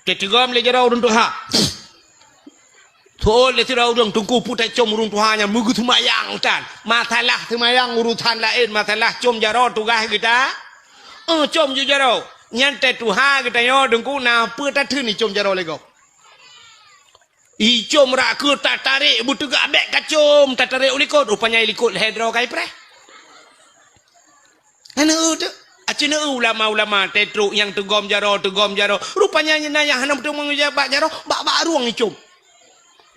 Ketigam le jarau urung Tuhan. Thol le tirau urung tungku putai com urung Tuhannya mugu tumayang tan. Matalah tumayang urutan lain matalah com jarau tugah kita. Com ju jarau. Nyante Tuhan kita yo dengku na pe ta thun ni com jarau le go. Icom rak ke tak tarik butegak beg kacum tak tarik ulikut rupanya ilikut hedro kai pre. Ana tu acina ulama-ulama tetruk yang tegom jaro rupanya nyana yang hanam tu mengujabat jaro bak ruang icom.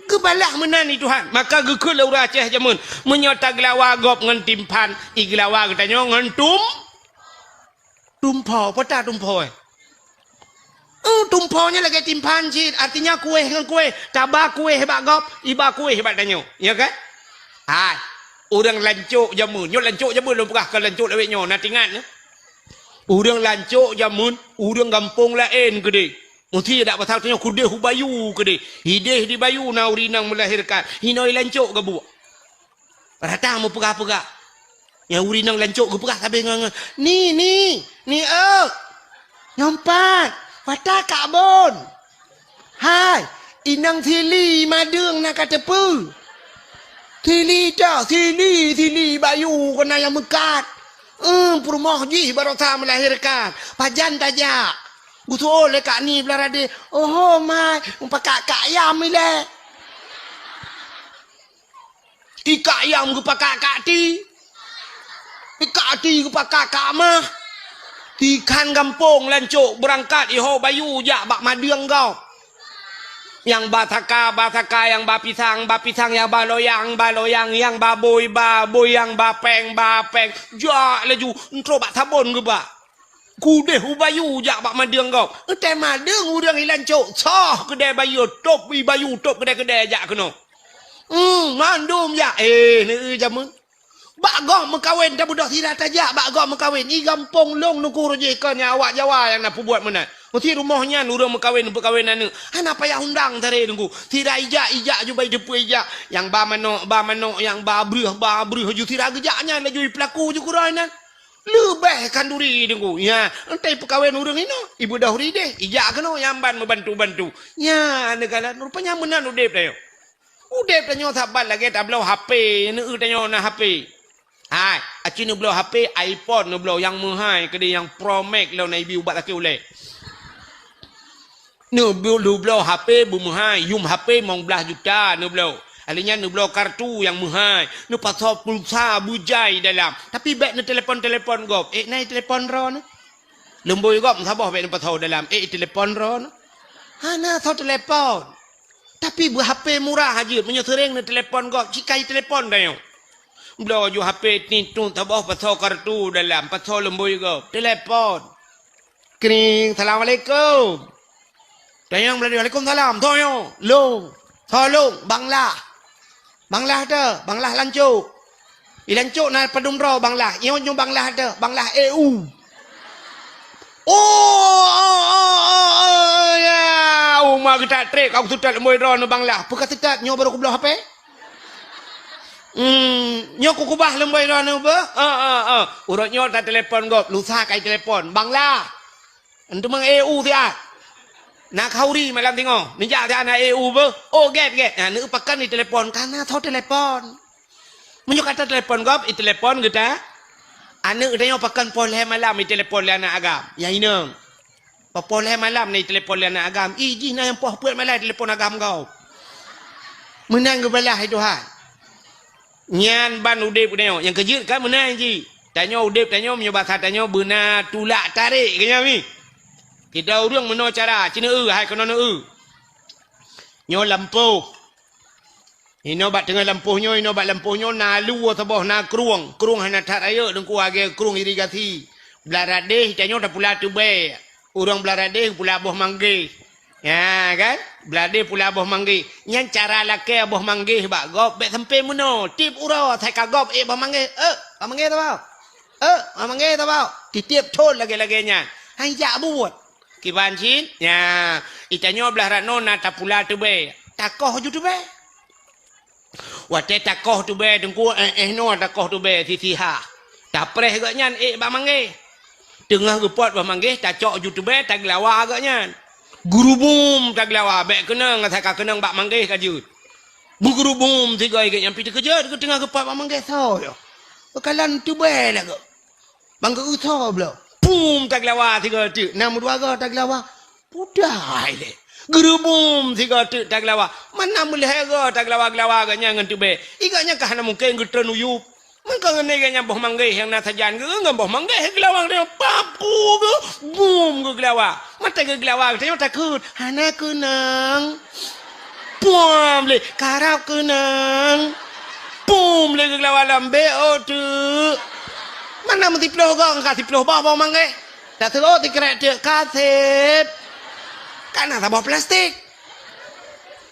Kebalak menani Tuhan maka gekul ura Aceh jamun menyota gelawa gop ngan timpan iglawa katanya ngan tumpo pota tumpo tumponya lagi timpan cid artinya kue ngan kue tabak kue hebat gop iba kue hebat danyo ya kan orang lancuk jamun nyo lancuk jamun lu pegah ke lancuk lewek nyo nanti ingat orang lancuk jamun orang kampung lain gede Mesti tak pasal tanya kudeh bayu ke hideh di bayu naurinang melahirkan. Hinoi lancuk ke buat. Rata mau pegah-pegah. Yang urinang lancuk ke pegah sampai ngang. Ni nyompat. Patah kabon. Hai, inang thili madung nak kata pu. Thili dah, thili bayu kena yang mekat. Perumah ji baru tak melahirkan. Pajan tajak. Gutu le kak ni belarade. Oh mai, umpakak kak ayam ni le. Ikak ayam ku pakak kak ti. Ikak ti ku pakak kak mah. Tikan kampung lancuk berangkat iho bayu jak bak madiang kau. Yang bataka yang bapisang yang baloyang yang baboy yang bapeng. Jak laju entro bak sabon ke bak. Kudeh bayu jak bak madeng kau. Te madeng urang ilan cok. Soh kedai bayu top bayu top kedai jak kena. Mandum jak. Ni jamun. Bak gom mengkawin dah budak sirat aja bak gom mengkawin. I gampong long nuku rojekannya awak Jawa yang nak buat mana. Mesti rumahnya urang mengkawin perkawinan ni. Ana payah undang tare nunggu. Tira ijak ju bai depu ijak. Yang ba manok yang ba breuh ju tira gejaknya laju pelaku ju kurainan. Lebih kanduri dengku. Ya, entai perkawin urang ini. Ibu dahuri deh. Ijak kena yamban membantu-bantu. Ya, negara rupanya menan udep dah. Udep tanya sabar lagi tak belau HP. Ni tanya nak HP. Hai, aci ni belau HP iPhone ni belau yang mahal kedai yang Pro Max lau naik ubat laki ulek. Ni belau HP bermahal. Yum HP mong belah juta ni belau. Alinya ni belau kartu yang mahal. Ni pasal pulsa bujai dalam. Tapi beg ni telefon gop. Naik telefon ro ni. Lemboi gop sabah beg ni pasal dalam. Telefon ro ni. Hana tahu telefon. Tapi buat HP murah aja. Punya sering ni telefon gop. Cikai telefon dah yo. Belau ju HP ni tu sabah pasal kartu dalam. Pasal lemboi gop. Telefon. Kering. Assalamualaikum. Tanya Waalaikumsalam. Toyo. Long. Tolong Bangla. Bangla ada, Bangla lancuk. Lancuk na padumro Bangla. Iyo nyo Bangla ada, Bangla EU. Ya, umah kita trek aku sudah lemoi ron Bangla. Bukan tidak nyo baru ku belah HP. Nyo ku kubah lemoi ron ba? Urut nyo tak telefon gop, lusa kai telefon Bangla. Entu mang EU dia. Nak kauri malam tengok. Ni jak dia anak EU ber. Oh get. Nah, ni pakai ni telefon karena tahu telefon. Menyo kata telefon gop, telefon kita. Anak dia pakai poleh malam ni telefon le anak agam. Yang ini. Poleh malam ni telefon le anak agam. Iji na yang poh puat malam telefon agam kau. Menang ke belah itu ha. Nyan ban udip dia. Yang kejut kan menang ji. Tanya udip tanya menyebab tanya benar tulak tarik kenya ni. Kita orang mana cara cina hai kena nyo lampu ino bat tengah lampuhnyo ino bat lampuhnyo nalu sabah na kruang hana tat ayo dengku age kruang irigasi belaradeh tanyo dah pula tube orang belaradeh pula boh mangge ya kan beladeh pula boh mangge nyan cara lake boh mangge bak gop bet sampai muno tip uro thai ka gop boh mangge mangge ta bao mangge ta bao titip thon lagi nya hai ja buat Kiban chin, ya, itanyo belah rano na tapula tu be, takoh ju tu be. Wate takoh tu be, dengku no takoh tu be sisiha. Tapreh agaknya ba mangge. Tengah repot ba mangge, tacok ju tu be, taglawa agaknya. Guru bum taglawa, be kena ngatai ka kena ba mangge kajut. Bu guru bum tiga agak yang piti kejut ke tengah repot ba mangge so yo. Bekalan tu be lah ke. Mangge uso blo. Pum taglawa tiga tu. Nama dua ga taglawa. Pudai le. Gerubum tiga tu tak lawa. Mana boleh hera tak lawa-lawa agaknya ngan tu be. Igaknya kah na mungkin getan uyup. Maka ngene ganya boh manggih yang natajan ke ngam boh manggih gelawang dia papu ke bum ke gelawa. Mata ke gelawa dia takut. Hana kunang. Pum le karap kunang. Pum le ke gelawa lambe o tu. Mana mesti ploh gong ka tiploh boh manggih. Tak teruk dikerek dia kasep. Kana tak bawa plastik.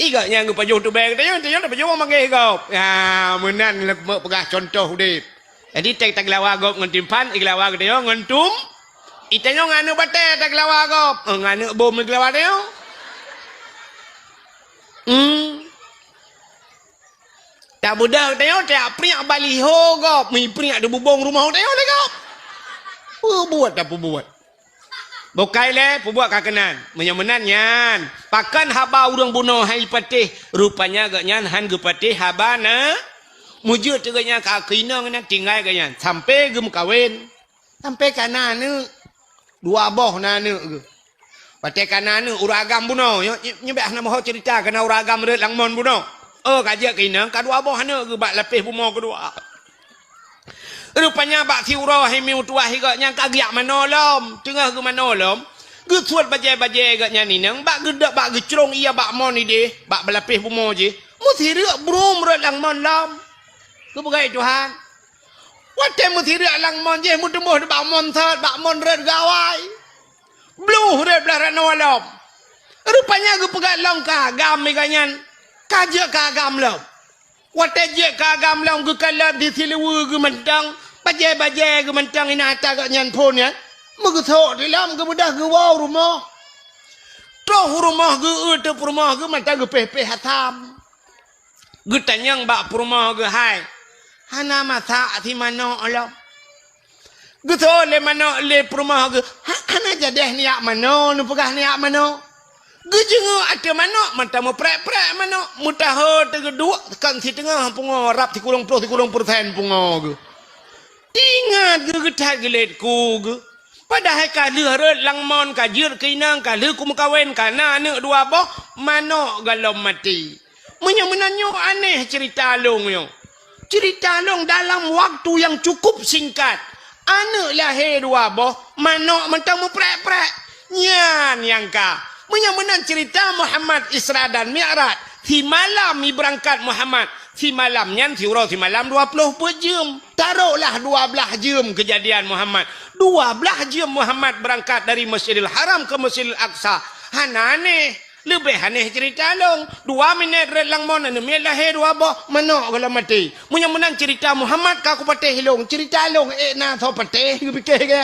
Igaknya ngu pajuh tu beg dia tak pajuh manggih kau. Ya menan lek pegah contoh dip. Jadi tak lawa gop ngan timpan iglawa dia ngan tum. Itenyo nganu bate tak lawa gop. Nganu bom iglawa dia. Tak budak dia tak priak baliho gop. Mi priak di bubong rumah dia gop. Buat apa buat? Bukai le, buat kakenan. Menyemenan nyan. Pakan haba urang bunuh hai patih. Rupanya agaknya han ge patih haba na. Mujud tu agaknya ka kina ngana tinggal agaknya. Sampai gem kawin. Sampai kana ne. Dua boh na ne ge. Patih kana ne uragam bunuh. Nyebek nama ho cerita kana uragam re langmon bunuh. Kajak kina ka dua boh ne ge bak lepih bumo kedua. Rupanya bak siurah himi utuah igaknya kagiak manolom. Tengah ke manolom. Gesuat bajai-bajai igaknya ni nang. Bak gedak bak gecrong iya bak mon ni deh. Bak berlapis bumo je. Mesti riak brum rat lang mon lam. Kebagai Tuhan. Wadah mesti riak lang mon je. Mutemuh bak mon sat. Bak mon rat gawai. Bluh rat belah rat nolom. Rupanya ke pegat long kagam igaknya. Kajak kagam lam. Watajek kagam long ke kalam di silewa ke mentang. Bajai-bajai ke mentang ina atas kat nyan pun ya. Megetok di dalam ke bedah ke wow rumah. Toh rumah ke utep rumah ke mentang ke peh-peh hatam. Getanyang bak rumah ke hai. Hana masak si mana alam. Getok le mana le rumah ke. Hana jadah niak mana nu pegah niak mana. Gejengu ada mana mata mau prek-prek mana mutaho tegeduk kan si tengah pungo rap ti kurang persen pungo ge ingat ge getat geletku ge padahal ka leureut langmon ka jeur keinang ka leu kum kawen kana ne dua boh mano galom mati menyemenannya aneh cerita long yo cerita long dalam waktu yang cukup singkat anak lahir dua boh mano mentang mau prek-prek nyan yang ka menyemenan cerita Muhammad Isra dan Mi'raj. Si malam mi berangkat Muhammad. Si malam nyan si urau si malam 20 jam. Taruhlah 12 jam kejadian Muhammad. 12 jam Muhammad berangkat dari Masjidil Haram ke Masjidil Aqsa. Hana aneh. Lebih aneh cerita long. 2 minit red lang mon. 6 minit lahir 2 boh. Mana kalau mati. Menyemenan cerita Muhammad kaku patih long. Cerita long. Nak tahu patih. Fikir ke.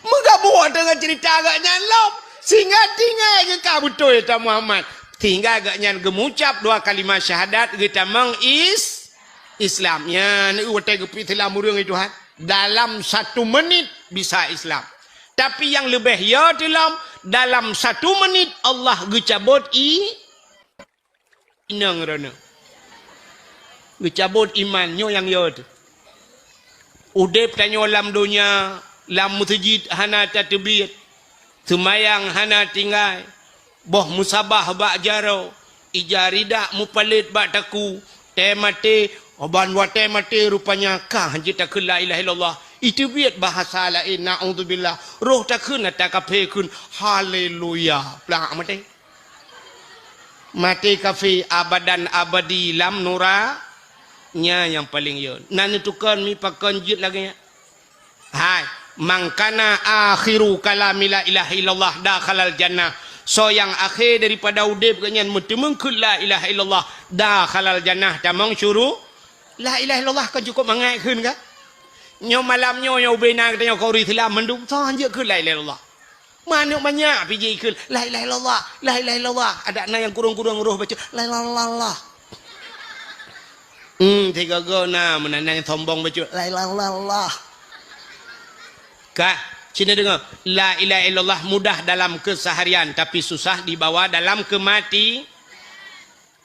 Mengabuat dengan cerita agaknya long. Sehingga tinggal ke kabuto ya Muhammad. Tinggal agaknya gemucap 2 kalimat syahadat kita mang Islamnya. Ni watai gepi telah murung itu Tuhan. Dalam 1 menit bisa Islam. Tapi yang lebih ya dalam 1 menit Allah gecabut inang rana. Gecabut imannya yang ya tu. Udep tanya lam dunia, lam masjid hana tatbiyat. Semayang hana tinggal. Boh musabah bak jaro. Ijaridak mupalit bak taku. Temate. Oban wa temate rupanya kah jita ke la ilaha illallah. Itu biat bahasa lain. Na'udzubillah. Roh takun atau kafe kun. Haleluya. Pelang mati. Mati kafe abadan abadi lam nura. Nya yang paling yun. Nani tukar mi pakan jit lagi. Hai. Mangkana akhiru kalami la ilaha illallah dakhalal jannah. So yang akhir daripada udip kenyan mutemengkul la ilaha illallah dakhalal jannah. Tamang syuru la ilaha illallah kan cukup mangai khun ka. Nyo malam nyo bena katanya kau ri Islam mendung so hanje ke la ilaha illallah. Mana banyak piji ke la ilaha illallah, la ilaha illallah. Ada na yang kurung-kurung roh baca la ilaha illallah. Tiga gona menanang sombong baca la ilaha illallah. Kak, sini dengar. La ilaha illallah mudah dalam keseharian. Tapi susah dibawa dalam kemati.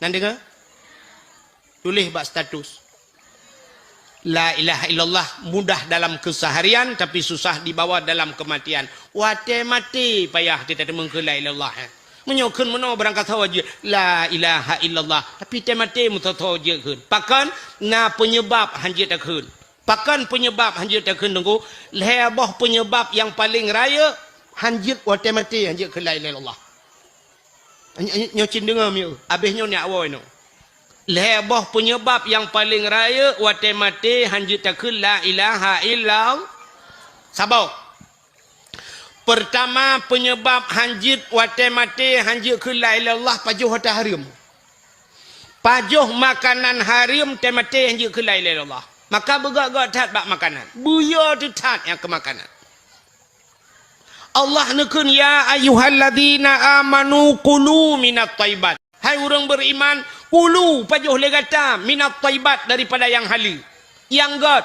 Nanti dengar? Tulis bak status. La ilaha illallah mudah dalam keseharian. Tapi susah dibawa dalam kematian. Wate mati payah kita temukan la ilaha illallah. Menyokun meno berangkat tahu je la ilaha illallah. Tapi temate mu tahu je kun. Pakan na penyebab hanjit takun. Pakan penyebab hanjit takun tunggu. Lebah penyebab yang paling raya hanjit wa temate hanjit ke la ilaha illallah. Nyo cin dengar mi. Habis nyo nak awoi no. Lebah penyebab yang paling raya wa temate hanjit takun la ilaha illallah. Sabar. Pertama penyebab hanjit wate mate hanjit ke la ilallah pajuh hata harim. Pajuh makanan harim temate hanjit ke la ilallah. Maka begak-gak tat bak makanan. Buya tu tat yang ke makanan. Allah nekun ya ayyuhalladzina amanu qulu minat thayyibat. Hai orang beriman, qulu pajuh legata minat thayyibat daripada yang halal. Yang god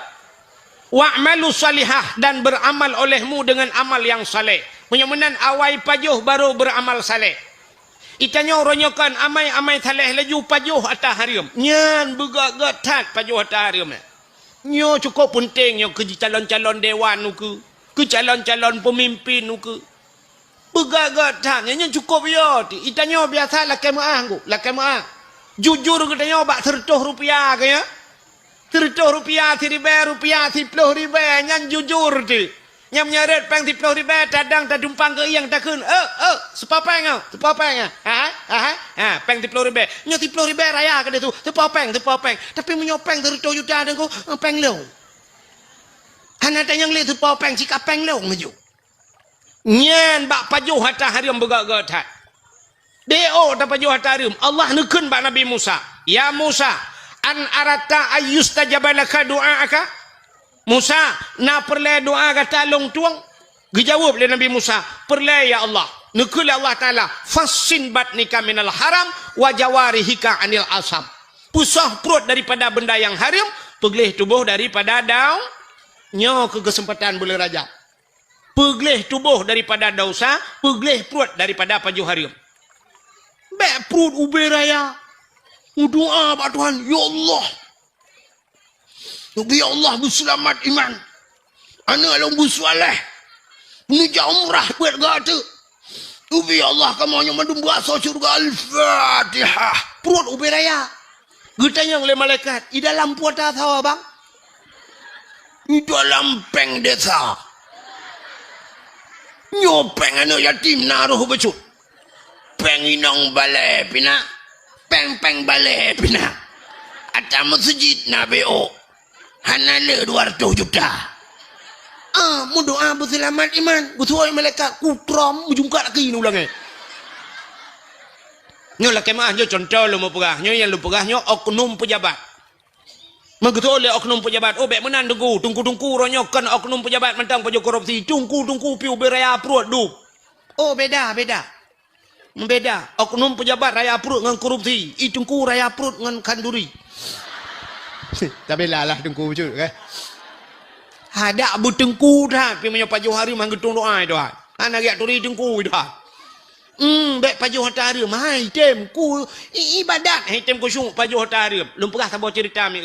wa'malu salihah dan beramal olehmu dengan amal yang saleh. Menyamanan awai pajuh baru beramal saleh. Itanya ronyokan amai saleh laju pajuh atas harim. Nyan begak-gak tat pajuh atas harim. Nyo cukup penting nyo ke calon-calon dewan nu ke calon-calon pemimpin nu ke. Begak-gak tat nyo cukup yo. Itanya biasa lakai maah ku, lakai maah. Jujur katanya bak 100 rupiah ke ya. 100 rupiah, 1000 rupiah, 10 ribu, nyan jujur tu. Yang menyeret peng 10 ribu, tadang tak dumpang ke yang takun. Sepapeng ah, sepapeng ah. Peng 10 ribu. Nyo 10 ribu raya ke dia tu. Sepapeng. Tapi menyopeng 100 juta dan ko peng lo. Hana tanya yang le sepapeng cika peng lo meju. Nyan bak pajuh hata harim begak-gak tat. Deo tak pajuh hata harim. Allah nekun bak Nabi Musa. Ya Musa, an arata ayyustajabalaka du'aaka. Musa na perle doa kata long tuang. Dijawab oleh Nabi Musa, perle ya Allah. Nekul Allah Taala, fassin batnika minal haram wa jawarihika anil asam. Pusah perut daripada benda yang haram, peglih tubuh daripada daun. Nyo ke kesempatan boleh raja. Peglih tubuh daripada dosa, peglih perut daripada pajuh haram. Bek perut ube raya. Doa pak Tuhan, ya Allah. Ya Allah berselamat iman. Anak long bersoleh. Menuju umrah buat gata. Ya Allah kamu hanya mandum bahasa surga Al-Fatihah. Perut ubi raya. Getanya oleh malaikat. Di dalam puasa tahu bang? Di dalam peng desa. Nyopeng anak yatim naruh becut. Peng inang balai pina. Peng balai pina. Atas masjid Nabeo. Hanale 200 juta. Mu doa berselamat iman. Betul malaikat kutram mujungkat lagi ni ulang eh. Nyo lah kemah nyo contoh lu mau pegah. Nyo yang lu pegah nyo oknum pejabat. Betul oleh oknum pejabat. Oh bek menan tungku ronyokan oknum pejabat mentang pajak korupsi. Tungku piu beraya perut du. Oh beda. Oknum pejabat raya perut dengan korupsi. Tungku raya perut dengan kanduri. Tapi lah tungku je kan. Ada bertengku dah. Pergi punya pajuh hari manggetung doa itu. Anak yak turi tengku itu. Baik pajuh hari. Hai tem ku ibadat. Hai tem ku syung pajuh hari. Belum pernah sabar cerita mi.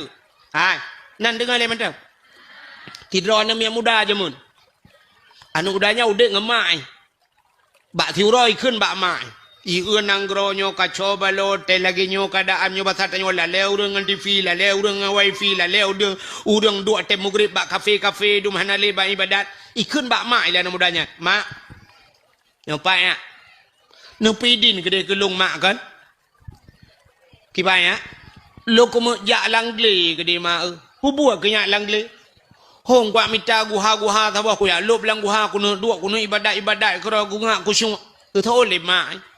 Hai. Nan dengar le mantap. Tidra na mi muda je mun. Anu udahnya udah ngemai. Bak tiuroi keun bak mai. Ieu nanggro nyo kaco balot te lagi nyo kadaan nyo basat nyo la leu dengan TV la leu dengan wifi la leu urang dua tem maghrib bak kafe du mana le bak ibadat ikun bak mak ila mudanya mak nyopai ya nepi din gede kelung mak kan kibaya lo ko ja langle gede mak hubua ke nya langle hong kwa mita guha tawa ku ya lob lang guha kuno dua kuno ibadat kero gunga kusung thole mak.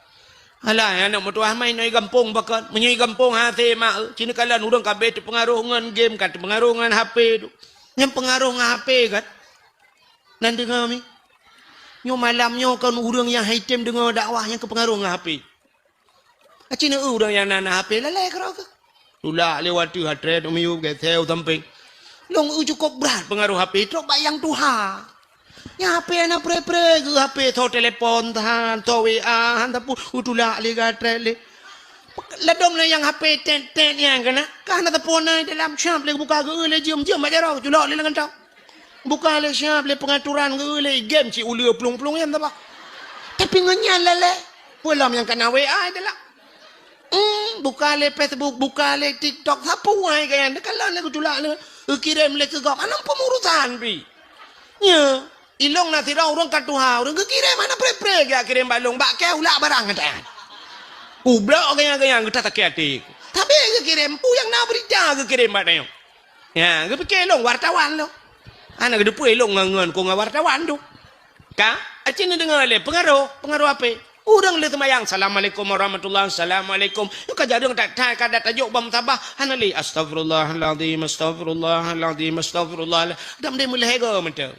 Alah anak mertua main noi kampung bakat menyoi kampung hati mak cina kalan urang kabeh tu pengaruh ngan game kat pengaruh ngan HP tu yang pengaruh ngan HP kat nan dengar mi nyo malam nyo kan urang yang hitam dengar dakwah yang kepengaruh ngan HP cina urang yang nana HP lalai karo ke tula lewat tu hatre tu miu ke theo samping long cukup berat pengaruh HP tu bayang Tuhan. Ya HP na pre ke HP tho telepon tahan tho WA han tapu utula le gatre le ladom le yang HP ten yang kana kana tapu na dalam syap le buka ge le jam majaro julok le dengan tau buka le syap le pengaturan ge le game ci ulia plung-plung yang tapa tapi ngenyan le Pulam yang kena WA adalah. Buka le Facebook, buka le TikTok, apa wai kan? Kalau le kutulak le, kirim le ke gop, anam pemurusan pi. Ya, ilong nanti orang katuha, orang kirim mana pre-pre ya kirim balong, bak kau ulak barang kan. Blok gaya-gaya kita tak hati. Tapi kirim yang nak berita kirim batang. Ya, pikir long wartawan lo. Anak kedepu elong ngangan ko nga wartawan do. Ka? Acin dengar le pengaruh apa? Urang le temayang assalamualaikum warahmatullahi assalamualaikum. Yo kajadong tak kada tajuk bam tabah hanali astagfirullahalazim astagfirullahalazim astagfirullah. Dam de mulai go menta.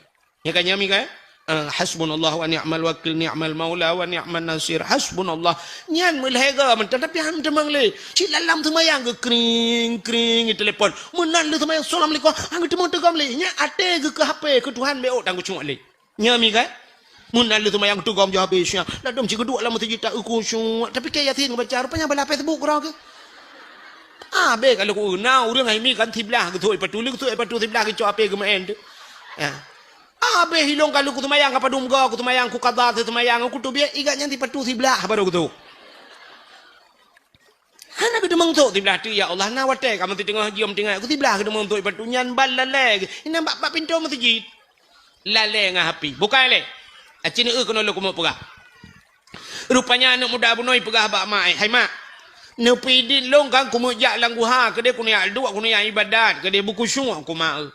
Ya kan nyami ka? Hasbunallah wa ni'mal wakil ni'mal maula wa ni'man nasir hasbunallah. Nyan mulai go menta tapi han temang le. Cilalam temayang ke kring telefon. Menan le temayang assalamualaikum. Ang temang tegam le. Nya ate ke HP ke Tuhan beo tanggu cuma le. Nyami ka? Mun lalu tu mayang tu gom jawab isya. Ladom cikgu dua lama tujuh tak ukusung. Tapi kayak yatin baca rupanya bala Facebook kau ke? Be kalau ku na urang hai mi kan tiblah ke tu ipatuli ke tu ipatu tiblah ke co ape ke main tu. Ya. Be hilong kalau ku tu mayang apa dumga ku tu mayang ku qada tu mayang ku tu biar iganya dipatu tiblah baru ku tu. Hana ke demang tu tiblah tu ya Allah na wate kamu tengah diam tengah ku tiblah ke demang tu ipatu nyan bal lale. Ina bak pintu masjid. Lale ngah api. Bukan le. Acini kena lu kumu pegah. Rupanya anak muda bunoi pegah bak mai. Hai mak. Nepi di long kan kumu jak lang guha ke dia kunia dua kunia ibadat ke dia buku syung aku mak.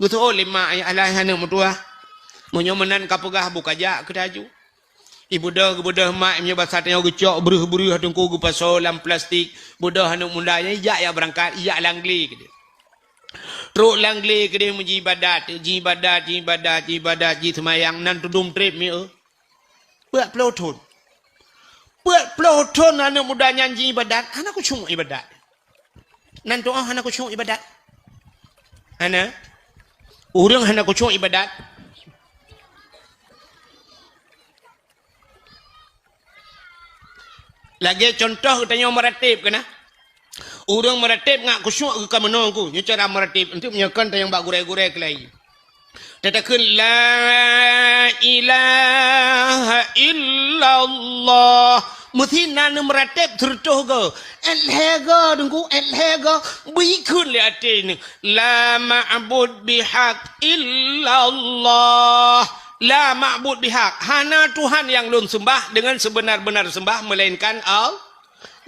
Gitu oleh mak ai alai anak muda. Munyo menan ka pegah buka jak ke daju. Ibu dah mak nya bahasa tanya gecok beruh-beruh tengku gu pasolam plastik. Budah anak mudanya jak ya berangkat ya langli ke dia. Truk langli ke dia menji ibadat ji semayang nan tudum trip mi buat peloton anak muda nyanyi ibadat anak ku cuma ibadat nan doa anak ku cuma ibadat anak orang anak ku cuma ibadat lagi contoh tanya meratib kena. Orang meratib ngak kusyuk ke menong ku. Nya cara meratib untuk menyakan tayang bak gurai-gurai kelai. Tatakeun la ilaha illallah. Muthina ne meratib tertuh ke. Elhega dengku elhega bikun le ate ni. La ma'bud bihaq illallah. La ma'bud bihaq. Hana Tuhan yang lun sembah dengan sebenar-benar sembah melainkan Allah.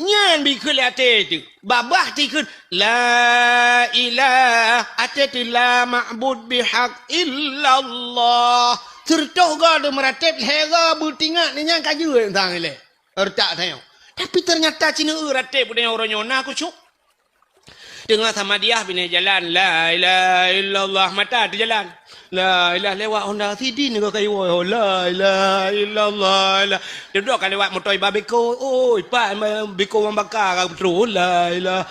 Nyan bikul ate tu babah tikun la ilaha ate tu la ma'bud bihaq illallah tertoh ga de meratib hega butingat ni nyang kaju tang le ertak tayang tapi ternyata cina ratib punya orang nyona aku cuk dengar sama dia bini jalan la ilaha illallah mata di jalan la ilaha lewat Honda City ni kau kayu la ilaha illallah dia duduk kan lewat motor babeko oi pak beko membakar terus la ilaha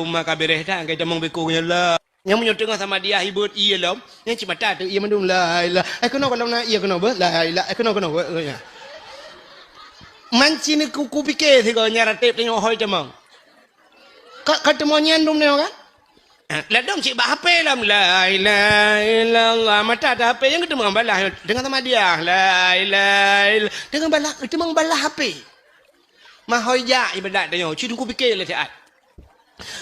maka beres dah kita mong beko nya la yang menyo tengah sama dia hibut iya lom yang cuma tu ia mendung la ilaha kena kalau nak ia kena ber la ilaha kena ber manci ni ku fikir si kau nyaratip tengok hoi temang ketemu nyandung ni kan ladong cik bak HP lah la ilaha illallah mata ada HP yang ketemu balah dengan sama dia la ilaha dengan balah ketemu balah HP mahoi ja ibadat dia cik ku fikir lah saat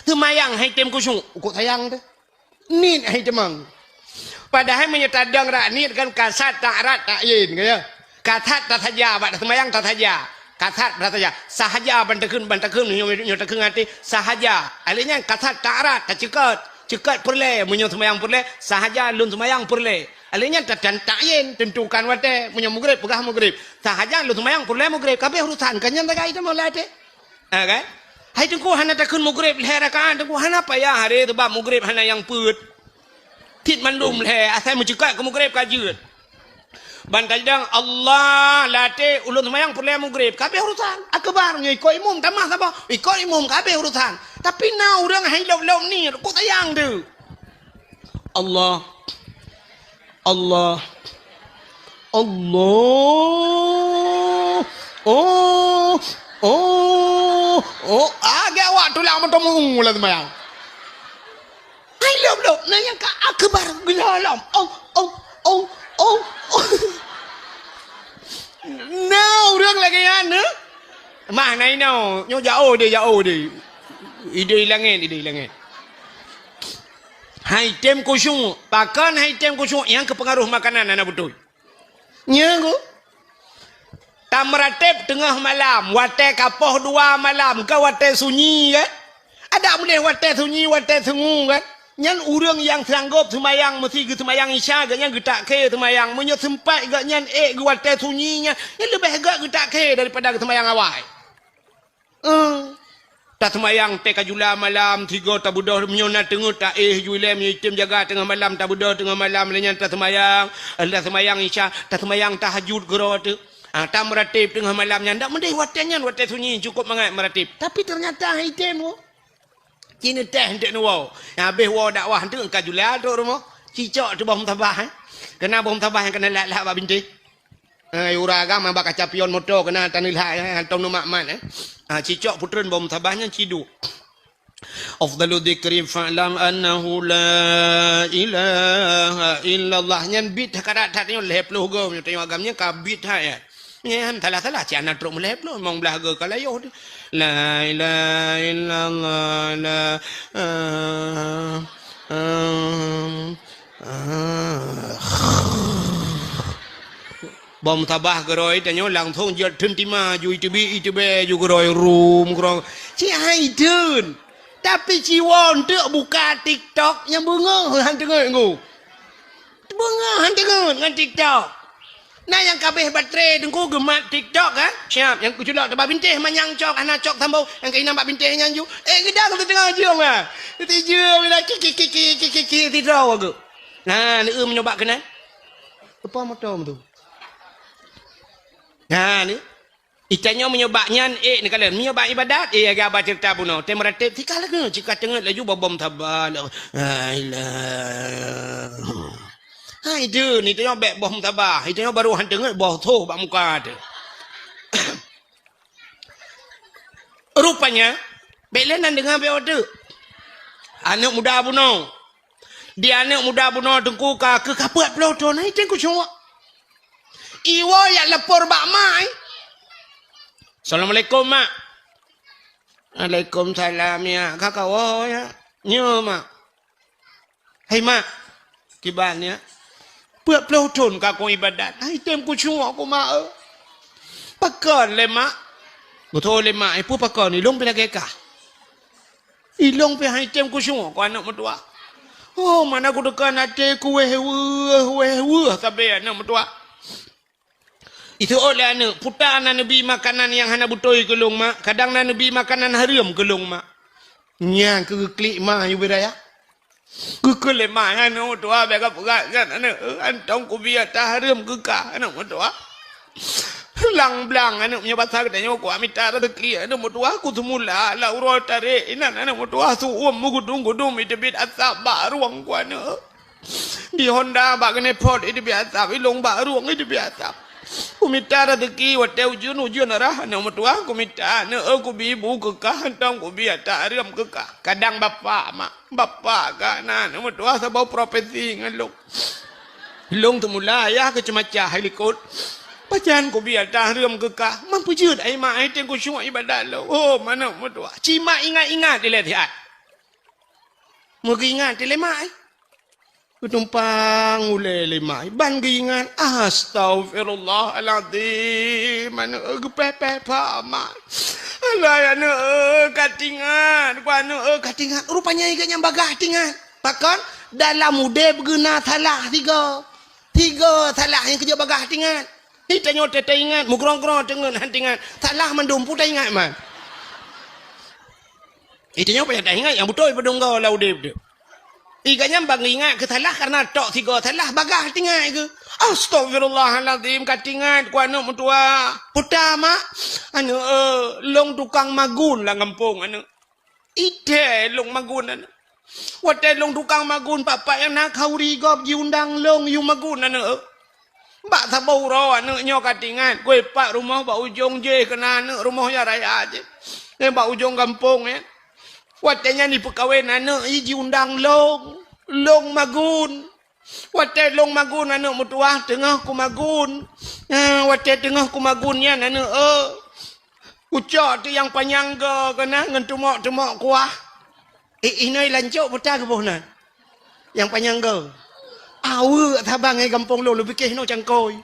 tu mayang hai tem kusung kok sayang tu ni hai temang padahal menyetadang rak ni kan kasat tak rat tak yin kaya katat tak saja bak semayang tak saja katat saja sahaja bantakun nyotakun hati sahaja alihnya katat tarat tak cekat perle munyo semayang perle sahaja lun semayang perle alihnya dan takyin tentukan wate munyo mugrib pegah mugrib sahaja lun semayang perle mugrib kabeh urusan kanyan tak itu mau late kan hai tengku hana takun mugrib leherakan tengku hana payah hari tu bab mugrib hana yang put tit mandum le asal mencekat ke mugrib kajut bantajang Allah late ulun semayang perle mugrib kabeh urusan akbar nya ikut imum tamah sapa ikut imum kabeh urusan tapi na urang hai lom ni kok tayang tu Allah agak waktu lah mentemu lah semayang hai lom na yang ka akbar gelalam nah orang lagi anu Mah nai no, nyo jauh dia. Ide langit. Hai tem kusyuk, pakan hai tem kusyuk yang kepengaruh makanan anak betul. Nya ko. Tamratib tengah malam, wate kapoh 2 malam, ke wate sunyi kan? Ada boleh wate sunyi, wate sungu kan? Nyan urang yang sanggup semayang mesti ke semayang isya gaknya getak ke semayang, menyo sempat gak nyan ke wate sunyinya, yang lebih gak getak ke daripada ke semayang awal. Tak semayang teka jula malam 3 tak budah menyonat tengah tak julem item jaga tengah malam tak budah tengah malam lenyan tak semayang isya tak semayang tahajud gero tu tak meratib tengah malamnya ndak mendai watanya watai sunyi cukup mangat meratib tapi ternyata item wo kini teh ndek no habis wo dakwah tu ka jula tu rumah cicok tu bom tabah kena bom tabah yang kena lak bab binti ura agama bakal capion motor kena tanil hak tong no makman cicok putren bom tabahnya cidu afdalu dzikri fa'lam annahu la ilaha illallah nyan bit karat tatnya lepluh go tengok agamnya ka bit ya nyan salah ci anak truk melepluh mong belah go kalayo la ilaha illallah la bom tabah geroi tanyo lang thong jot thun tima ju itbe ju geroi room grong ci hai dun tapi ci won tek buka TikTok yang bunga han tengok ngu bunga han tengok ngan TikTok nah yang kabeh baterai dengku gemat TikTok kan siap yang kuculak tebak bintih manyang cok anak cok tambau yang kena nampak bintih nyanju gedang tu tengah jiong ah tijung bila kiki tidraw aku nah ni menyoba kena apa motor tu. Nah ni, itanya menyebabnya ni kalian menyebab ibadat agak baca cerita puno. Temeratib tikal lagi jika tengah laju bom tabal. Hai tu ni tanya bek bom tabah. Itanya baru han tengah boh tu bak muka tu. Rupanya belenan dengan bek tu. Anak muda puno. Dia anak muda puno tengku ka ke kapuat peloton ai tengku cuma. Iwo ya lapor bak mai. Assalamualaikum mak. Waalaikumsalam ya. Kakak wo ya. Nyo mak. Hai mak. Kibannya. Buat peloton kakak ibadat. Hai tem ku cuma aku mak. Pakon le mak. Betul le mak. Ipu pakon ni long pila kekah. Ilong pe hai tem ku cuma aku anak mertua. Oh mana aku dekat hati ku weh sampai anak mertua. Itu oleh anak putar anak Nabi makanan yang hana butoi kelong mak. Kadang anak Nabi makanan haram kelong mak. Nya ke klik mak you beraya. Ke le mak anak tua bega pegat kan anak antong ku biar tak haram ke ka anak tua. Lang blang anak punya bahasa katanya ku amita rezeki anak tua ku semula la urol tarik inan anak tua su gudung itu bit asap baruang ku anak. Di Honda bak kene pot itu biasa ilong baruang itu biasa. Ku minta rezeki wate ujun arah anak mertua ku minta aku bibu kekah tang ku biar tak haram kekah kadang bapa kan anak mertua sabau profesi ngalung long temula ya ke cemacah helikot pacan ku biar tak haram kekah mampu jud ai mak ai tengku syuk ibadat lo oh mana mertua cima ingat dia lihat mau ingat dia mak Ketumpang ulai lima ban geingan astagfirullahaladzim mana gepepe paman alah ana katingan ku ana katingan rupanya iganya bagah tingan pakon dalam mude berguna salah tiga salah yang kerja bagah tingan ditanya tete ingat mugrong-grong dengan hantingan salah mendumpu tak ingat man itanya apa yang tak ingat yang betul pada engkau lah ude iganya bang ingat ke salah karena tok 3 salah bagah tinggal ke astagfirullahaladzim katingat ku anak mertua putar mak anu long tukang magun lah kampung anu ide long magun anu wate long tukang magun papa yang nak kauri gop diundang long yu magun anu bak sabau ro anu nyo katingat ku pak rumah bak ujung je kena anu rumah ya raya je bak ujung kampung ya watenya ni perkawin anak iji undang long magun. Wate long magun anak mertua tengah ku magun. Wate tengah ku magunnya anak Ucap tu yang penyangga kena ngan tumak-tumak kuah. Ini lancuk putah ke boh na. Yang penyangga. Awe tabang ai kampung lu fikir no cangkoi.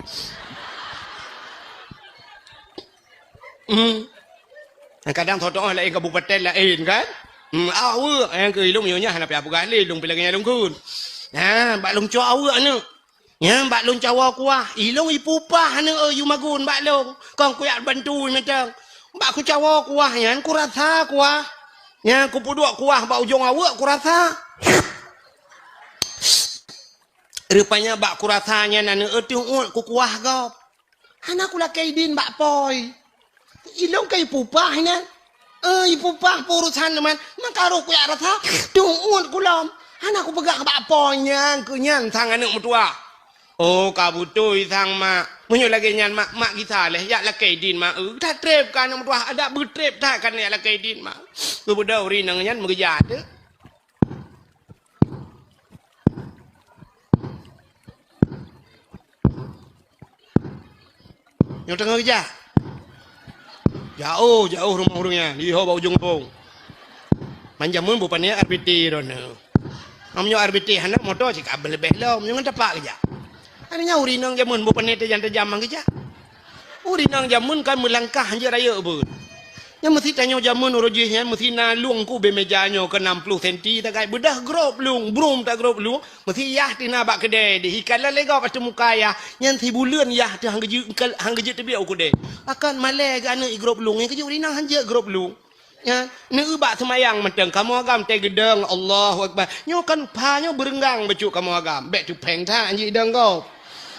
Kadang thotok lain kabupaten lain kan. Awe yang ke ilung nyonya hana apa kali ilung pilangnya ilung kun. Ha, bak long cua awe anu. Ya, bak long cawa kuah. Ilung ipupah anu yu magun bak long. Kong kuyak bantu macam. Bak ku cawa kuah yan ku rasa kuah. Ya, ku puduk kuah bak ujung awe ku rasa. Rupanya bak ku rasanya nana etung ku kuah gop. Hana ku lakai din bak poi. Ilung kai pupah nya. Ipupah purusan man. Makaru ku ya rasa. Tung ku lom. Hana ku pegang bak poi nya ku nyan sang anak mutua. Oh kabutui sang mak. Munyo lagi nyan mak kita leh ya lakai din mak. Tak trep kan anak mutua ada bertrep tak kan ya lakai din mak. Ku budau ri nang nyan mengejar tu. Yang tengah kerja. Jauh rumah-rumahnya. Lihat bau ujung pung. Manjamun bukannya RBT dona. Amnya RBT hendak motor cik kabel lebih lom. Yang tepak kerja. Adanya urinang jamun bukannya terjam kerja. Urinang jamun kan melangkah hanya raya pun. Yang mesti tanya jamun urujihnya mesti nalung ku bemejanya ke 60 cm tak kai bedah grop lung brum tak grop lung mesti yah tina bak kedai di hikala lega pas temu kaya yang 1000 bulan yah tu hang geje tebiau ku de akan male gana i grop lung yang keju rinang hanje grop lung ya ne ubak semayang menteng kamu agam te gedeng Allahu akbar nyo kan panyo berenggang becu kamu agam bek tu peng tha anji dang kau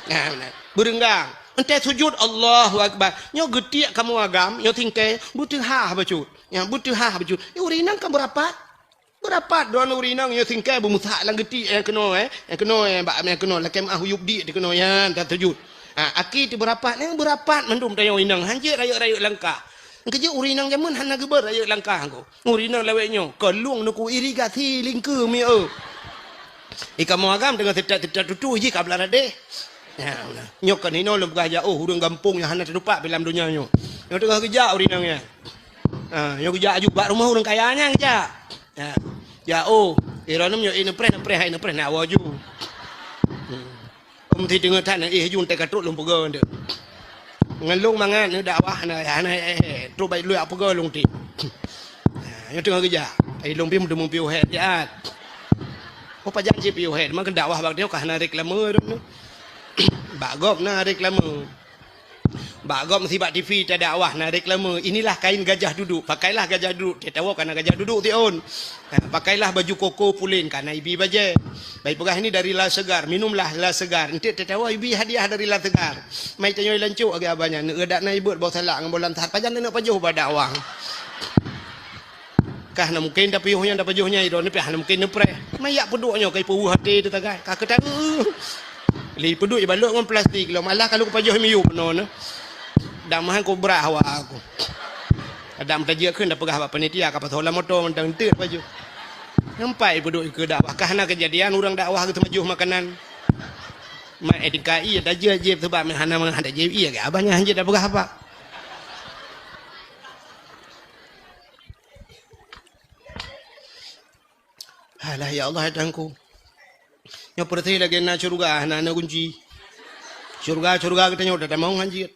nah berenggang ente sujud Allahu akbar nyo getiak kamu agam nyo tingke butuh ha bacut yang butuh ha bacut urinang kan berapa don urinang nyo tingke bumusa lang geti keno bak me keno lakem ahuyub di keno yan tak sujud aki ti berapa nang berapa mendum tayo urinang hanje rayu-rayu langkah keje urinang jamun hana geber rayu langkah ko urinang laweknyo keluang nuku irigasi lingke mi kamu agam dengan tidak tutu ji kablar ade. Ya, nyok kan ini lom gaya hurung kampung yang hana terlupa dalam dunia nyo. Yang tengah kerja urinangnya. Yang kerja juga rumah orang kayanya kerja. Ya, iranum nyo ini pren nak waju. Mesti dengar tan jun te katuk lom pega ndak. Ngalung mangan ni dakwah na tu bai lu apa ga lung ti. Yang tengah kerja. Ai lom pi mu piu het jaat. Apa janji piu het man dakwah bak dia ka hana reklame tu. Bagop na reklame. Bagop mesti bak TV tak dakwah na reklame. Inilah kain gajah duduk. Pakailah gajah duduk. Dia tahu kerana gajah duduk ti on. Pakailah baju koko pulin karena ibi baje. Baik pegah ini dari la segar. Minumlah la segar. Nanti dia tahu ibi hadiah dari la segar. Mai tanyo lancuk agak abanya. Ngedak na ibut bawa salak ngam bolan tahat pajan nak pajuh pada dakwah. Kah na mungkin tapi yuhnya dapat juhnya itu ni pah na mungkin nepre. Mai yak peduknya kai puuh hati tu tagai. Ka ketan li peduk ibalok dengan plastik lo malah kalau pajuh miu penon dah mahan ko berah awak aku adam tajia keun dah pegah panitia ka patola motor mentang teu pajuh nampai peduk ke dakwah kahna kejadian orang dakwah ke majuh makanan mai edikai tajia je sebab hana ada je iya ke abahnya hanje dah pegah apa alah ya Allah hadangku. Yang pertama lagi na surga, na kunci. Surga kita nyoda dah mau anjir.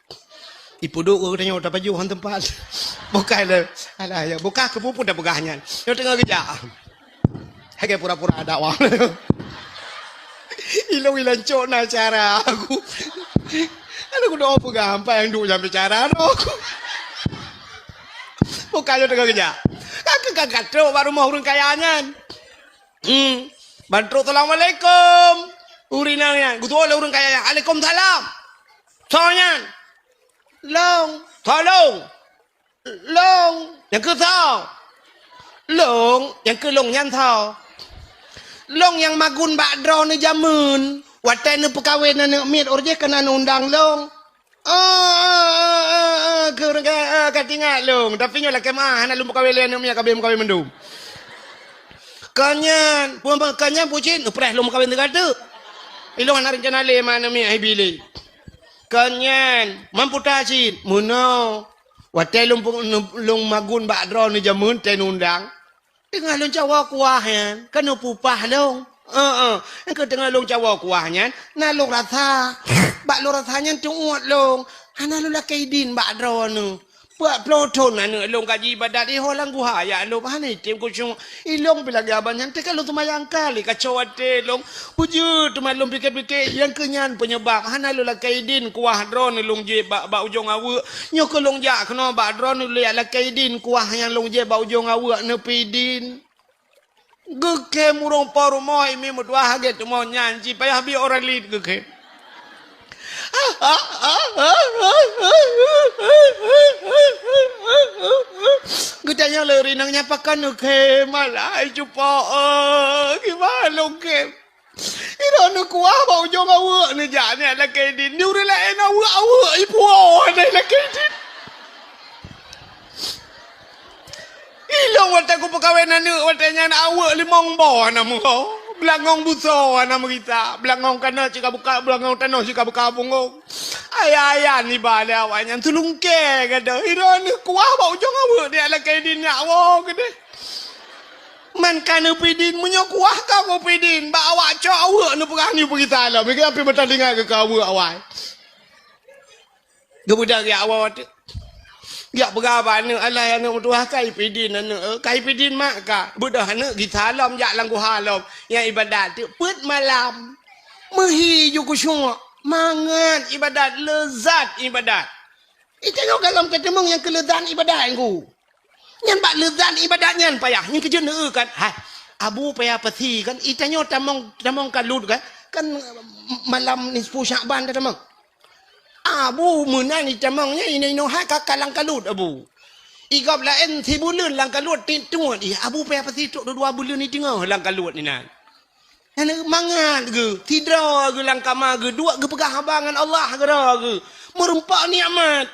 Ipuduk kita nyoda pajuh han tempat. Bukai le, alah ya, buka kepupu dah pegahnya. Yo tengah kerja. Hake pura-pura dakwah. Ilang cok na cara aku. Aku doa pegah apa yang duk jam bicara aku. Bukai yo tengah kerja. Kakak tu baru mau urun kayanya. Bantu assalamualaikum. Urinangnya. Gutu oleh urang kaya. Waalaikumsalam. Soalnya. Tolong. Yang ke tau. Yang ke long yang tau. Long yang magun bakdro ni jamun. Watai ni pekawin ni mit orje kena undang long. Ke urang kaya katingat long. Tapi nyolah kemah. Hana lumpa kawin ni miak kabim kawin mendum. Kanyan pucin upreh lu kawin tegada ilong ana rencana le mana mi ai bili kanyan mampu tajin muno Watai lung magun bak dro ni jamun ten undang. Tengah long cawa kuahnya, kan pupah long. Engkau tengah long cawa kuahnya, na long rasa. Bak long rasanya tuat long. Hana lu lah kaidin bak dro nu. Buat ploton anu long kaji ibadat holang guha ya long hana tim kucung ilong bilang gaban yang tekan long tumayang kali kacau ate long puju tumayang long pikir-pikir yang kenyan penyebab hana lu lah kaidin kuah dron long je bak ujung awu nyok long ja kena bak dron lu lah kaidin kuah yang long je bak ujung awu nepidin geke murong paru moi mi mudwa haget mau nyanyi payah bi orang lid geke Gudanya lari nang nyapakan ke malai cupa gimana lo ke iro nu kuah bau jong awu ni jane la ke din ni ure la en awu ipu ni la ke din ilo wata ku pekawenan ni watanya awu limong bo na mu belangong buso nama kita belangong kana cika buka belangong tanah cika buka bungong ayah ni bale awanya tulung ke gada iron kuah bau jong awu dia la kaidin nyawo gede man kana pidin munyo kuah ka ko pidin ba awak cok awu nu pegah ni kita lah mikir api bertandingan ke awu awak gebudak ya awak ya berapa ni Allah yang nak tuah kai pidin kai pidin mak ka budak hana kita lam ya langgu halam yang ibadat tu put malam mehi ju kusyuk mangan ibadat lezat ibadat tengok dalam ketemung yang kelezatan ibadat ku nyan bak lezat ibadat nyan payah nyan kerja ne kan hai abu payah peti kan itanyo tamong kalut kan malam nisfu Syaban tamong Abu menang ni camangnya ini no hak kalang kalut abu. Igap lain si bulan lang kalut tintuan abu payah pasti tok 2 bulan ni tengah lang kalut ni nan. Ana mangan ge tidra ge lang kama ge dua ge pegah abangan Allah ge ge merempak nikmat.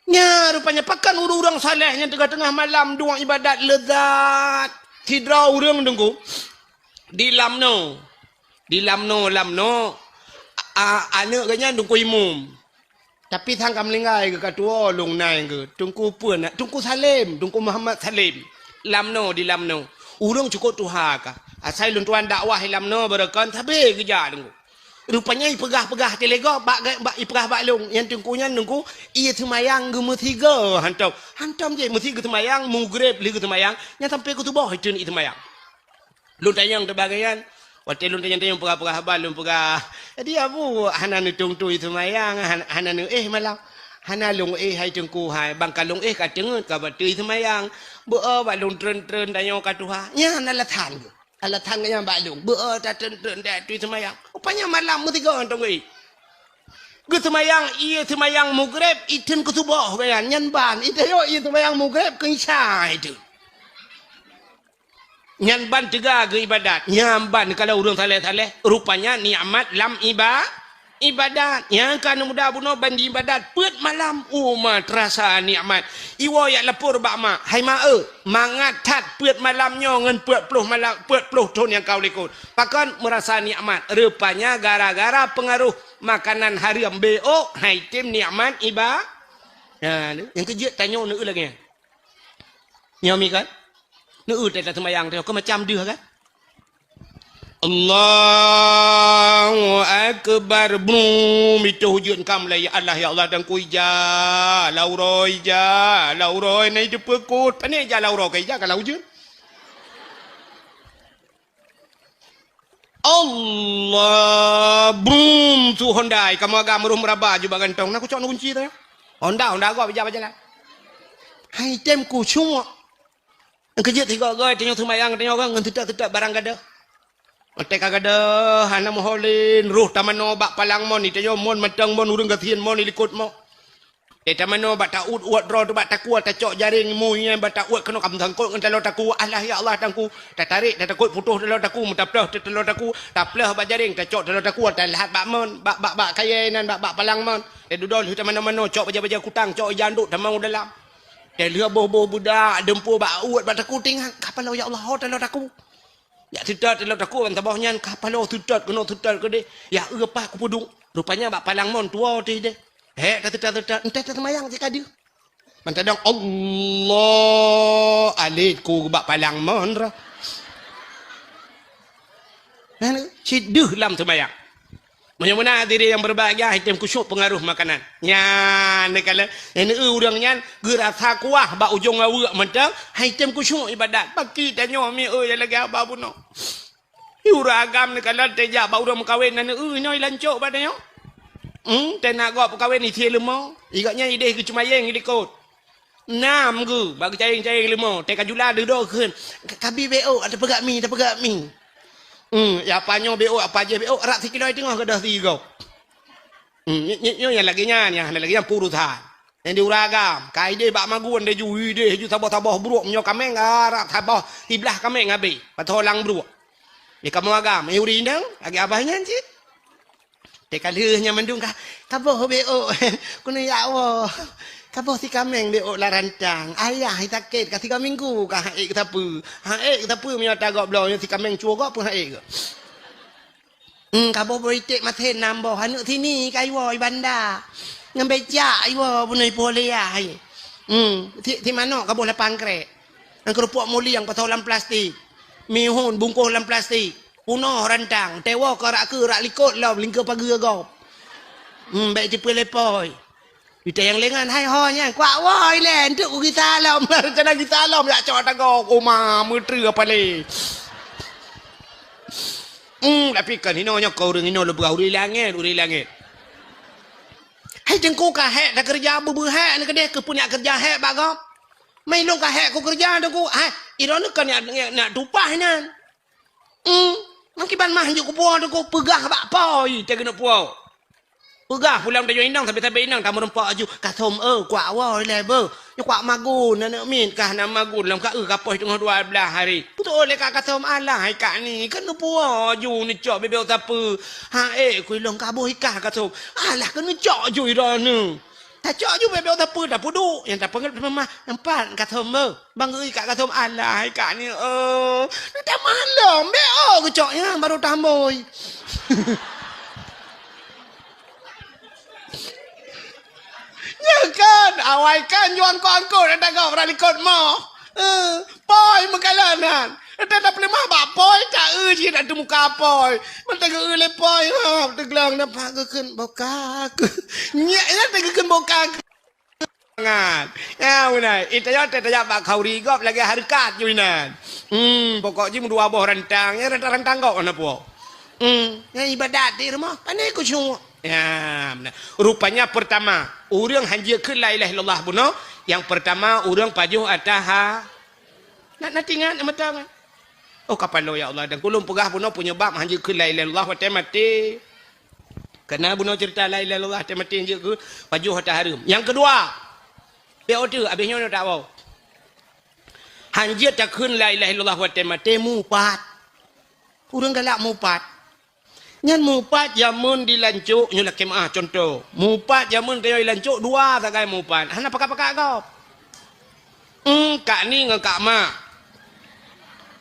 Nya rupanya pakan urang salehnya tengah-tengah malam dua ibadat lezat. Tidra urang dengku. Di lamno. Anak ganya dengku imum. Tapi thang kam linggai ke katua long nai ke tungku puan tungku Salim tungku Muhammad Salim lamno di lamno urang cukup tuha ka asai lun tuan dakwah lamno berakan tabe geja dengku rupanya pegah-pegah telega bak ipegah bak long yang tungkunya nungku ia semayang ge mutiga hantam je mutiga semayang mugrib li ge semayang nya sampai ke tubuh itu ni semayang lun tayang terbagaian waktu lun tayang pegah-pegah bal lun pegah jadi abu hana nu tung-tu itu mayang hana nu malam hana lung hai tengku hai bangka lung ka tengut ka batu itu mayang bu ba lung tren-tren tayang ka tuha nya hana lathan nya ba lung bu ta tren-tren da tu itu mayang rupanya malam mutiga tong ge semayang iya semayang mugrib iten kutubah kan nyan ban itayo iya semayang mugrib ke isya itu nyan ban tiga ke ibadat nyan ban kalau urang saleh rupanya nikmat lam ibadat yang kan muda buno bandi ibadat put malam umat terasa nikmat iwo ya lepur bak mak hai ma mangat tat put malamnya ngan put puluh malam put puluh tahun yang kau likut pakan merasa nikmat rupanya gara-gara pengaruh makanan haram beok hai tim nikmat yang kejut tanya nu lagi nyomi kan nu tak semayang tu kau macam dia kan Allahu akbar brum itu hujud kam la ya Allah dan ku ija lauroi nai de pekut pane ja lauroi kai ja kalau hujud Allah brum tu hondai kamu agak merum meraba juga gantong nak cok kunci tu Honda gua baca lah hai tem ku cuma kerja tiga goi tengok semayang tengok kan ngan tidak barang gada Tek agada hana moholin ruh tamano bak palang mon ni tayo mon matang mon urang gatien mon likut mo. Tamano bak taut uat ro tu bak takua tacok jaring mu nya bak taut kena kam tangkut ngan talo taku Allah ya Allah tangku tarik takut putus talo taku mutaplah talo taku taplah bak jaring tacok talo taku talat bak mon bak kaya nan bak palang mon. Dudol tamano cok baja kutang cok janduk tamang dalam. Dia boh budak dempu bak uat bak taku tinggal kapal ya Allah talo taku. Ya tidak dalam takut kan tabahnya kapalo tidak kena tidak ke dia ya apa aku pudung rupanya bak palang mon tua ti dia tidak entah semayang jika dia มันจะต้องอัลลอฮ์alit ku bak palang mon ra nah sidduh lam sembahyang mana diri yang berbahagia hitam kusyuk pengaruh makanan nyan kalau ini urang nyan gerak kuah bak ujung awak mentang hitam kusyuk ibadat bagi tanya mi lagi apa pun no uragam ni kalau tejak bak urang kawin nan nyoi lancok badanya tenak gak kawin ni tie lemau igaknya ide ke cuma yang ikut nam ke bagi caing-caing lemau teka jula dedo keun kabi bo ada pegak mi ya panyo bo apa aja bo rak sikiloi tengah ke dah tiga nyo yang lagi yang purutan yang diuragam kai de bak magun de jui de ju tabah buruk nyo kameng rak tabah tiblah kameng ngabe patolang buruk ni kamu agam uri ndang lagi abahnya cik teka leuhnya mendung ka kaboh bo kuno ya Allah kaboh si kameng bo larantang ayah hitakit ka 3 minggu ka haik tapi mi ta gok blo si kameng chuo gok pun haik kaboh boitek mathen nambo hanu sini kai woi banda ngambe ja ai wo bunai polea hai ti mano kaboh lapang krek ang kerupuk muli yang patau dalam plastik mihun bungkus dalam plastik punoh rantang tewo kerak likut lau lingkar pagi gop baik tipu lepoi kita yang lengan hai honya kuat woi len tu kita lam cana kita lam ya cok tagok oma mutri apa le tapi kan hinonya kau ring hino lebih uri langit hai jengku ka hek dah kerja bubu hek ni kedeh ke punya kerja hek bagop mai long ka hek ku kerja dah ku hai iron kan nak tupah nan mangkiban mah juk ku puang ku pegah bak poi te kena puang pegah pulang dah inang tapi inang tamu rempak aju kathom kuat woi le ber yo kuat magun nak min kah nama magun lam ka kapoi tengah 12 hari betul le ka kathom alah hai kak ni kan puang aju ni cok bebel tapu ha ku long ka boh ikah kathom alah kan cok aju ira ni tak cok aju bebel tapu dah pudu yang tak pengat mah empat kathom bang kak kathom alah hai kak ni tak malam be ku coknya baru tamboi kan awai kan juan ko ada gak berani kot mo poi mengalanan ada dapat lemah bak poi tak ji nak tu muka poi mentang le poi teglang nampak keun boka nyaknya tegeun boka ngat ya benar itu ya bak kauri gop lagi harkat juinan pokok ji dua boh rantang ya rantang kok ana po ya ibadat di rumah pandai ku semua ya benar rupanya pertama orang hanjikan la ilaha illallah buno yang pertama orang pajuh ataha nak tinggal matang kapan lo ya Allah dan kulum pegah buno punya bab hanjikan la ilaha illallah wa mati kena buno cerita la ilaha illallah te mati hanjikan pajuh ataharum yang kedua dia tu habisnya nak tahu hanjit takun la ilaha illallah wa mati mupat orang galak mupat nyan mupat jamun dilancuk nyulak kemah contoh mupat jamun kayo dilancuk dua tagai mupat hana pakak-pakak kau kak ni dengan kak mak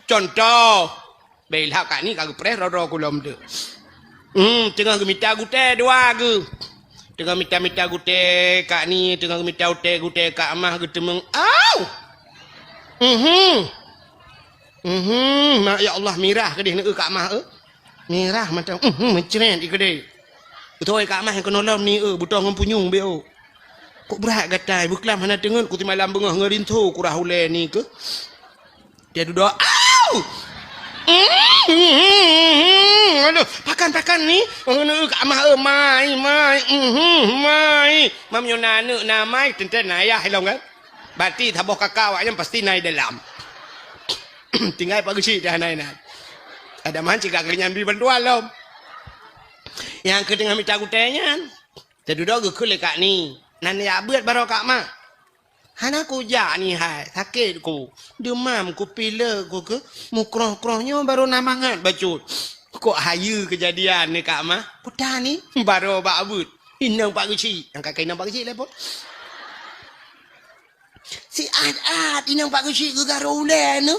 contoh belah kak ni kagak pres roro kulom tu tengah gemita gute dua ge tengah mita gute kak ni tengah gemita gute kak mah getemeng mak ya Allah mirah kedih ni kak mah merah macam mencret ikade betul kak mah yang kena lam ni butuh ngempunyung beo kok berat gatai buklam hana tengen ku ti malam bengah ngerintu ku rahule ni ke dia duduk aduh pakan ni kak mah mai mam yo nanu na mai tenten ayah helong kan berarti thaboh kakak awaknya pasti naik dalam tinggal pak gusi dah naik ada man cika kelinyan bi bantuan lom yang kedengah mita kutenya terdudo ge kule kak ni nan ya beut baro kak mak hana ku ja ni hai sakit ku demam ku pila ku ke mukroh-krohnya baru namangat bacut kok hayu kejadian ni kak mak putar ni baru bak abut inang pak guci yang kakak inang pak guci lepot si ad inang pak guci ke garulen tu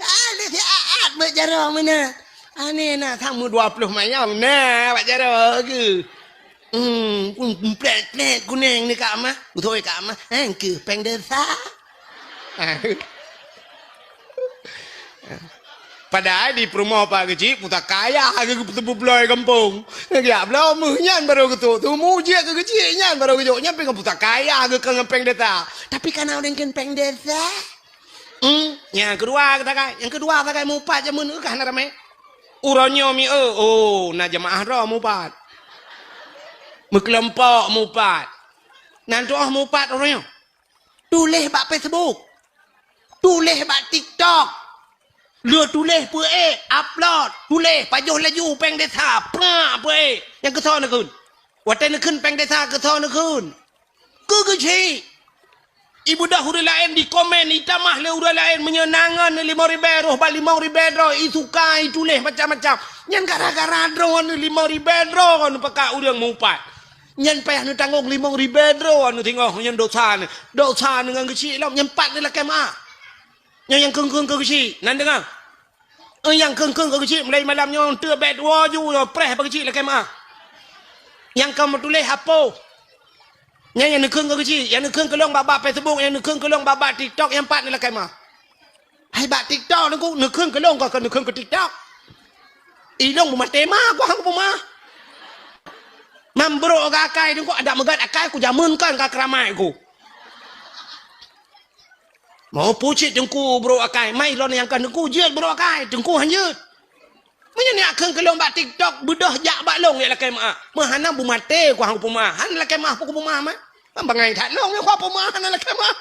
ada si ad berjarah mana Ane nak tamu 20 mayang nah pak jaro ke. Plet kuning ni Kak Mah. Betul Kak Mah. Ke peng desa. Padahal di perumahan Pak Kecil putar kaya ke tebu beloi kampung. Ya belum munyan baru ketu. Tu mujia ke kecil nyan baru kejo nya peng putar kaya ke peng desa. Tapi kan orang kan peng desa. Yang kedua kata kai mupat jamun kan rame. Uronyo mi na jemaah ro mupat. Berkelompok mupat. Nanti mupat orangnya. Tulis bak Facebook. Tulis bak TikTok. Lừa tulis pue upload. Tulis pajuh laju peng desa. Pra pue. Yang kesal nak kun. Watan nak kun peng desa kesal nak kun. Keci. Ibu dahulu lain di komen. Itamah le udah lain menyenangan 5.000 roh. Bak 5.000 roh. Isukai tulis macam-macam. Yang gara-gara drone 5.000 roh. Pakai udang mupat. Nhân peh nu tanggung 5.000 dro nu tengok nhân dosa dengan kecil lah nhân 4 ni lah kema yang keng ke kecil nan dengar yang keng ke kecil mulai malam yang tu bed waju preh ke kecil lah kema yang kamu tulis apa yang keng ke kecil yang keng ke long babak Facebook yang keng ke long babak TikTok yang 4 ni lah kema hai bak TikTok nu keng ke long kau nu keng ke TikTok ilong bu matema ku hang bu mah Mambrok kakai tu kok ada megat akai ku jamunkan ka keramai ku. Mau pucit dengku bro akai, mai lon yang kan dengku jeut bro akai, dengku hanjeut. Manya ni akeng kelong bak TikTok bedah jak bak long ya lakai mak. Mahana bu mate ku hang pemah, han lakai mah ku pemah mah. Bangai tak long ya ku pemah han lakai mah.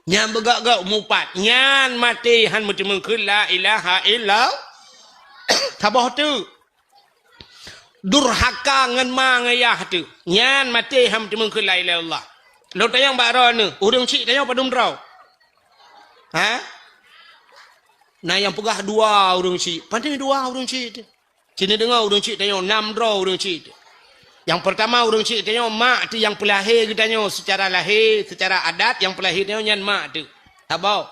Nyan begak-gak mupat, nyan mati han mesti mengkeun la ilaha illallah. Tabah tu. Durhaka ngan ma ngayah tu nyan mati ham timung ke la ilaha illallah lo tayang baro ne urang cik tayang padum rau ha nah yang pegah dua urang cik pandai dua urang cik sini dengar urang cik tayang 6 rau urang cik yang pertama urang cik tayang mak tu yang pelahir kitanya secara lahir secara adat yang pelahir tayang nyan mak tu tabau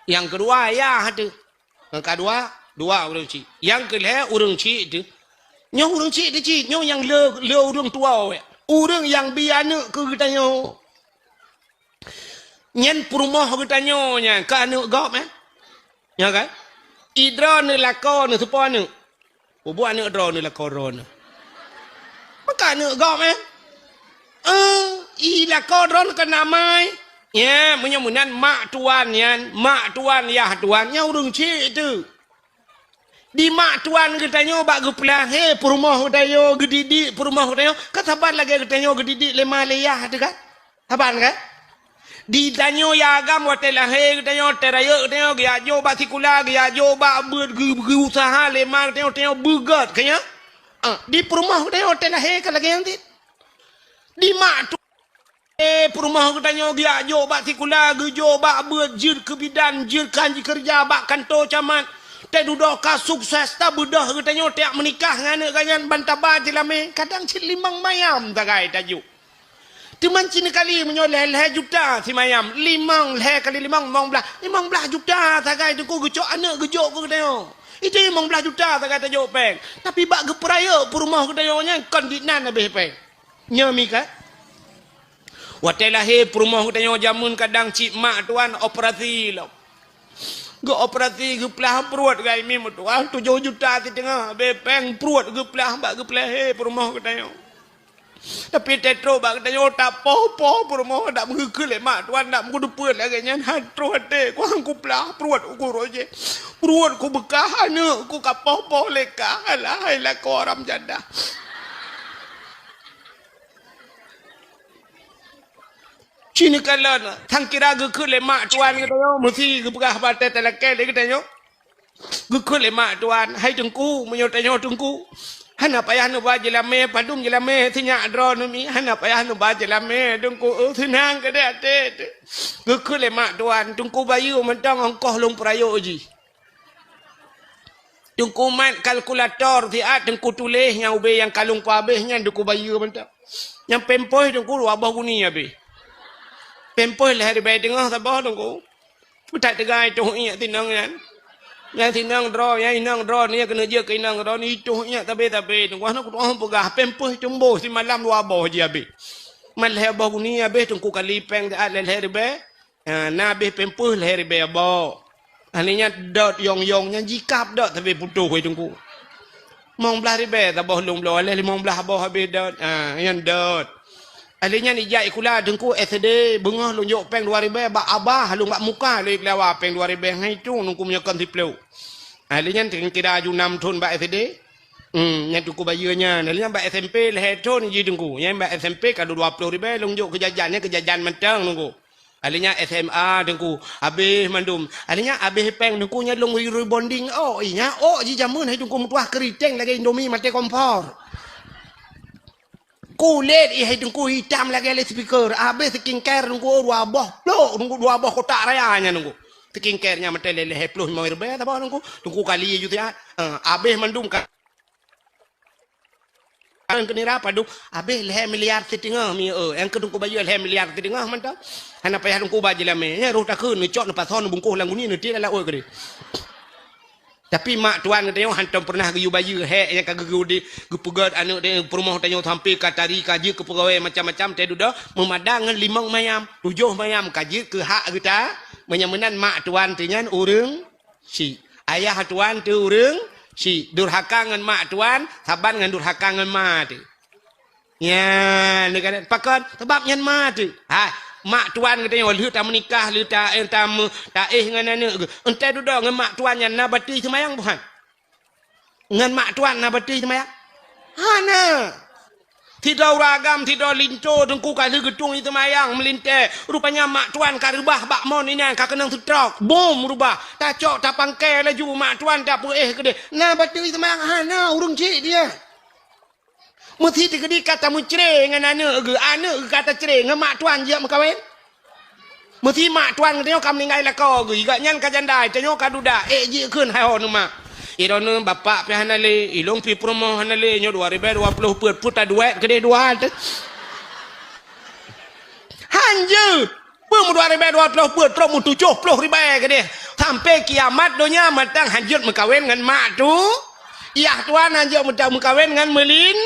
yang kedua ayah tu yang kedua dua urang cik yang kelih urang cik tu Nyong urang cik dia cik, nyong yang le urang tua we. Urang yang biana ke kita nyo. Nyen perumah kita nyo nya, ka anu gop Ya kan? Idra ni lako ni sepa ni. Bubu anu dra ni lako ron. Maka anu gop I lako ron ke namai. Ya, munyan mak tuan yan, mak tuan ya tuan, nya urang cik tu. Di mak tuan kita nyo bak geplah perumah kita yo gedidik perumah kita yo kataban lagi kita nyo gedidik lema leyah tu kan taban kan di tanyo ya agam watelah kita nyo teraya kita nyo gia jo bak sikula gia jo bak berusaha lema kita nyo begat kaya di perumah kita yo telah kan lagi nanti di mak perumah kita nyo gia jo bak sikula jo bak berjir ke bidan jir kanji kerja bak kantor camat tak duduk ka sukses tak budah katanya tak menikah dengan ganyan bantaba jelame kadang cilimang mayam tagai tajuk teman cini kali menyoleh juta si mayam 5 kali 5 15 juta tagai tu ku gejok anak gejok ku katanya itu 15 juta tagai tajuk peng tapi bak geperaya perumah katanya kondinan habis peng nyami ka watelah perumah katanya jamun kadang cik mak tuan operasi lo Go operasi geplah perut gai mi mutuah 7 juta ti tengah bepeng perut geplah bak geplah perumah katanya. Tapi tetro bak katanya tak popo perumah dak mengekul mak tuan dak menguduput lagi nyan hatro hate ku hang kuplah perut ku roje. Perut ku bekah anu ku kapopo leka alah la ko orang janda. Cini kalan thang kira gekul mak tuan katanya mesti gepegah batai telakal katanya gekul mak tuan hai tengku menyotanya tengku hana payah nu ba jelame padum jelame tinyak dron mi hana payah nu ba jelame tengku senang ke ate gekul mak tuan tengku bayu mentang ongkoh long prayo ji tengku mat kalkulator tiat tengku tulis yang ube yang kalung pabehnya tengku bayu mentang yang pempoh tengku abah guni abe Pempoh lah hari bayi tengah sabah dong ko. Budak tegai tu ingat tinang kan. Yang inang draw ni kena je ke inang draw ni itu nya tapi tunggu anak tu orang pegah pempeh tumbuh si malam dua boh je habis. Malhe boh ni habis tunggu kali peng dak leher be. Na habis pempeh leher be boh. Alinya dot yong nya jikap dot tapi putuh we tunggu. Mong belah ribe tak boh lung belah le 15 boh habis dot. Yang dot. Alinya ni jai kula dengku SD bengah lunjuk peng 2000 bak abah lu bak muka le kelawa peng 2000 ngai tu nungku menyakan tipleu. Alinya kira ju 6 tahun bak SD. Yang tu ku bayunya. Alinya bak SMP le tahun ji dengku. Yang bak SMP kadu 20,000 lunjuk kejajan mentang nungku. Alinya SMA dengku habis mandum. Alinya habis peng dengku nya long rebonding inya ji jamun hai dengku mutuah keriteng lagi Indomie mate kompor. Kulit ihai tungku hitam lagi le speaker habis skincare tungku dua boh kotak rayanya tungku skincare-nya mate le 20 mau rebe apa tungku kali ju ya habis mandum kan kenira padu habis le miliar setengah mi yang kedungku baju le miliar setengah mantap hana payah tungku baju la me ruh tak keun cok ne pason bungkuh langgu ni ti la oi ke tapi mak tuan katanya hantam pernah geyu baju yang kagegu di gepugat anu de perumah tanya sampai katari kaji ke pegawai macam-macam teh duda memadang 5 mayam 7 mayam kaji ke hak kita menyamenan mak tuan tinyan urang si ayah tuan tu urang si durhaka ngan mak tuan saban ngan durhaka ngan mak tu ya ni kan pakon sebab nyan mak tu mak tuan katanya lu tak menikah lu tak ngan anu entai duda ngan mak tuan yang nabati semayang bukan ngan mak tuan nabati semayang hana tidak ragam tidak linto dengku kali gedung itu semayang melintai rupanya mak tuan karubah bak mon ini ka kenang setrok bom rubah tak cok tak pangkai laju mak tuan tak kede nabati semayang hana urung cik dia mesti digedi kata mucre dengan anu kata cre dengan mak tuan je makawin mesti mak tuan katanya kam ningai la ko ge iga nyan ka jandai tanyo ka duda je keun hai hon mak irone bapak pi hanale ilong pi promo hanale nyo 2020 peut puta duit gede dua hanjut pun 2020 peut pro mu 70 ribu gede sampai kiamat donya matang hanjut makawin dengan mak tu iya tuan hanjut makawin dengan melin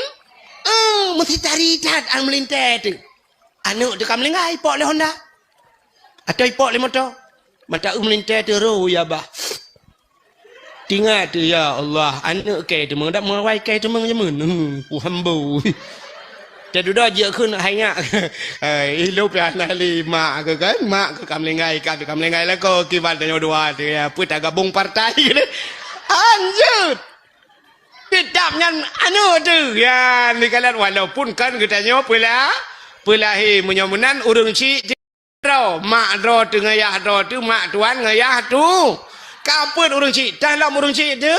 mesti cari cat an melintai tu anu tu kam lingai pok le Honda atau ipok le motor mata melintai tu ro ya bah tinggal tu ya Allah anu ke tu meng dak mewai ke tu meng jemun pu hambu jadi dah je kun hanya hidup ya nali mak ke kan mak ke kam lingai la ko kibat nyo dua tu ya put gabung partai anjut Tidaknya anu tu ya ni kalian walaupun kan katanya pula menyamunan urung si draw mak draw tu ngayah draw tu mak tuan ngayah tu kapan urung si dalam urung si tu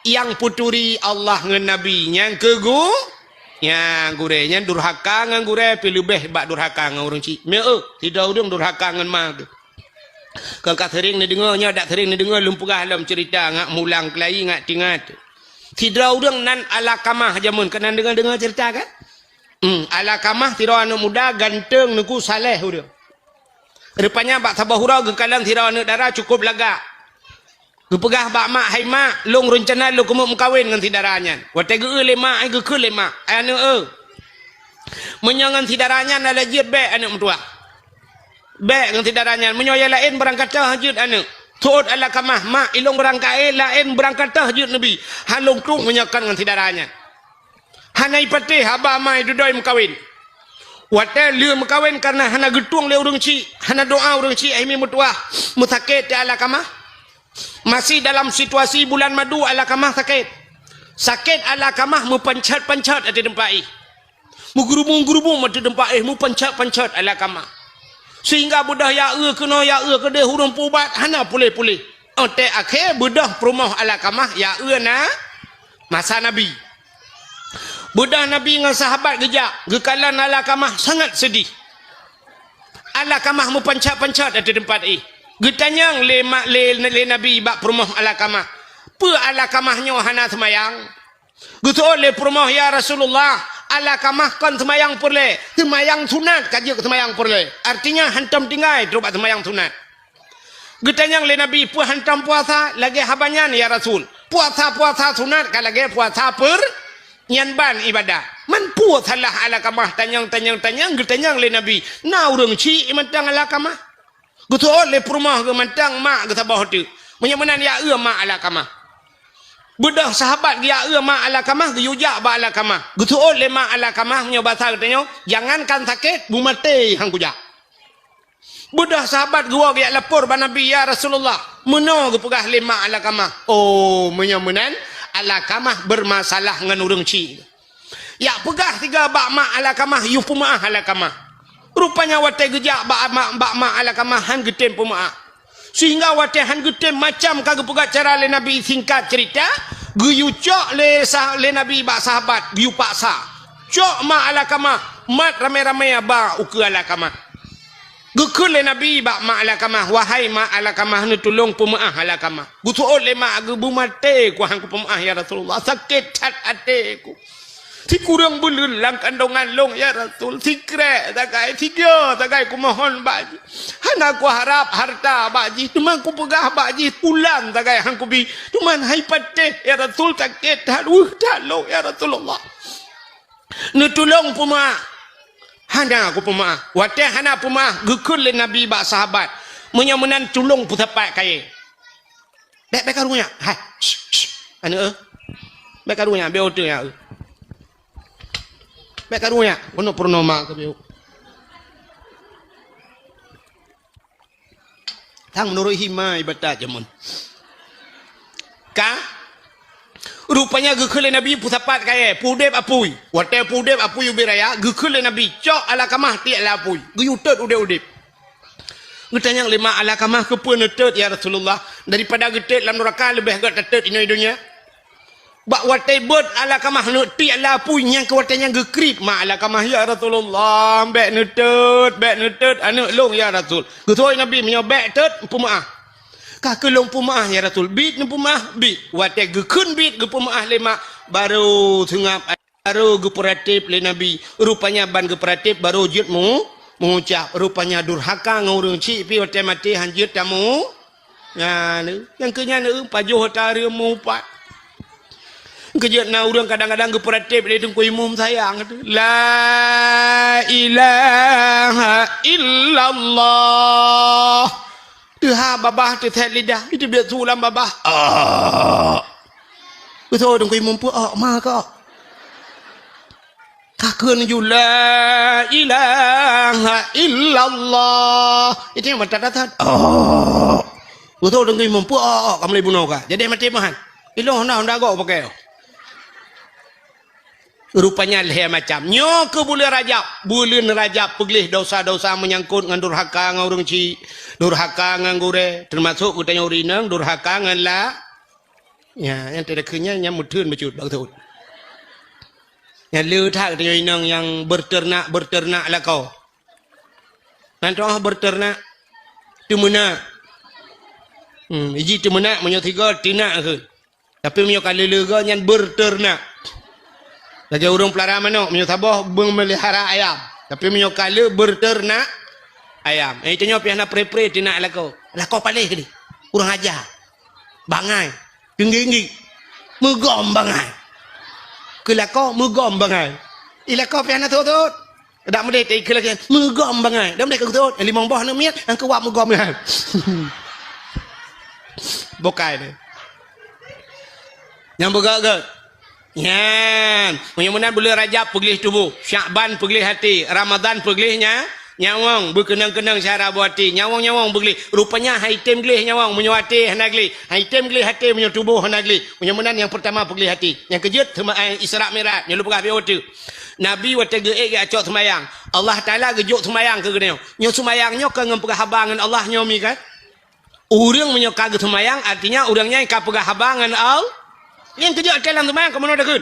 yang puturi Allah ngan nabi yang kegu yang gurenya durhaka ngan gure pi lebih bak durhaka ngan urung si me tidak urung durhaka ngan mak tu kalau sering ni dengarnya dak sering ni dengar lumpugah dalam cerita ngak mulang kelai ngak tingat tidak udang nan ala kamah jamun kena dengar cerita kan ala kamah tidak anak muda ganteng nuku saleh udah rupanya bak tabahura gekalang tidak anak darah cukup laga gepegah bak mak hai mak long rencana lu kemuk mengkawin dengan tidaranya wate ge lema ai ge ke lema anu menyangan tidaranya na lajit be anak mutua be dengan tidaranya menyoya lain berangkat tahajud anak Tuut ala kamah mak ilong berangkai lain berangkat tahajud Nabi halong tung menyakan dengan tidaranya hanai patih haba mai dudoi mekawin wate liu mekawin karena hana getung le urung ci hana doa urung ci ai mi mutuah musakit ala kamah masih dalam situasi bulan madu ala kamah sakit ala kamah mu pancat di tempat gerubung mati tempat mu pancat ala kamah sehingga budah ya kena kede hurung pubat hana pulih te akhir budah perumah ala kamah ya na masa nabi budah nabi dengan sahabat gejak gekalan ala kamah sangat sedih ala kamah mu pancat ada tempat getanyang le nabi bak perumah ala kamah pe ala kamahnya hana semayang gitu oleh perumah ya Rasulullah ala kamah kan semayang purle semayang sunat kaji semayang purle artinya hantam tinggai terus semayang sunat Getanyang le Nabi pu hantam puasa lagi habanyan ya Rasul. Puasa sunat kan lagi puasa per nyan ban ibadah. Man puasa lah ala kamah tanyang getanyang le Nabi. Na urang ci mantang ala kamah. Gutu le perumah ke mantang mak ke tabah tu. Menyamenan ya mak ala kamah. Budak sahabat dia mak ala kamah ke yujak ba ala kamah. Gutu le mak ala kamah nya bahasa katanya jangankan sakit bu mati hang kujak. Budak sahabat gua dia lapor ba Nabi ya Rasulullah. Meno ke pegah lima ala kamah. Oh, menyamenan ala kamah bermasalah ngan urang ci. Ya pegah tiga bak mak ala kamah yu pumaah ala kamah. Rupanya wate gejak bak mak ala kamah han getem pumaah. Sehingga wate han getem macam kagak pegah cara le Nabi singkat cerita, guyu cok le Nabi bak sahabat guyu paksa. Cok mak ala kamah, mat ramai-ramai ba uku ala kamah. Gukul le Nabi bak mak ala kamah, wahai mak ala kamah ni tolong pumaah ala kamah. Gutuol le mak gebu mate ku hang ku pumaah ya Rasulullah. Sakit cat ate ku. Si kurang bulun lang kandungan long ya Rasul. Si krek tagai, si dia tagai ku mohon baji. Han aku harap harta baji. Tuman ku pegah baji pulang tagai hang ku bi. Tuman hai pate ya Rasul sakit talong ya Rasulullah. Ni tolong pumaah. Hana aku pemaah. Wate hana pemaah. Gukul le Nabi bak sahabat. Menyamunan tulung putapat kaya. Bek karunya. Hai. Anu bek karunya. Bek otu ya. Bek karunya. Ono purnoma ke bek. Tang menurut hima ibadat jamun. Ka? Rupanya gekele Nabi putapat kaya pudep apui wate pudep apui ubiraya gekele Nabi cok ala kamah ti ala apui guyutet udep getanyang lima ala kamah kepun utet ya Rasulullah daripada getet lam neraka lebih gat tetet ini dunia bak wate bot ala kamah nu ti ala apui nyang ke watenya gekrip ma ala kamah ya Rasulullah bek nutet anu long ya Rasul getoi Nabi menyobek tet pumaah kelong pumaah ya Rasul bit ni pumaah bit wate gekun bit ge pumaah lima baru sungap baru geperatif le Nabi rupanya ban geperatif baru jut mengucap rupanya durhaka ngurung ci pi wate mati hanjut tamu ya ni yang kenya ni pajuh tari mu pat kejut na urang kadang-kadang geperatif le tungku imum sayang la ilaha illallah ha babah tu thet lidah itu biar sulam babah betul dong kui mumpu maka kakun ju la ilaha illallah itu yang mata betul dong kui mumpu kamu bunuh ka jadi mati mahan iloh honda go pakai rupanya leh macam nyo ke bulan Rajab peglih dosa-dosa menyangkut ngan durhaka ngan urang ci durhaka ngan gure termasuk utanya urinang durhaka ngan la ya yang tidak kenya yang mudun becut betul yang lu tak utanya urinang yang berternak lah kau nanti berternak temuna iji temuna menyo tiga tinak ke tapi menyo kali lega yang berternak lagi urang pelara manok menyo tabah memelihara ayam tapi menyo kala berternak ayam itu nyo piana pre-pre tinak lakau palih ke ni urang aja bangai tinggi megom bangai ke lakau megom bangai ilakau piana tu dak mede te ikela ke megom bangai dak mede ke tu limong boh na miat ang kuat megom ya bokai ni yang boga yan, mudah-mudahan bulan Rajab peglih tubuh, Syakban peglih hati, Ramadan peglihnya nyawang berkenang-kenang cara buati, nyawang peglih. Rupanya haitem glih nyawang menyuati hanagli, haitem glih hati menyo tubuh hanagli. Mudah-mudahan yang pertama peglih hati, yang kejut Isra Mi'raj, yang lupa gawe tu. Nabi wate geek acok semayang. Allah Taala gejuk semayang ke geneo. Nyo semayangnya ke ngem pegah habangan Allah nyomi kan. Urang menyo kagak semayang artinya urangnya ka pegah habangan Allah. Yang kejut dalam semayang ke mana dah kun?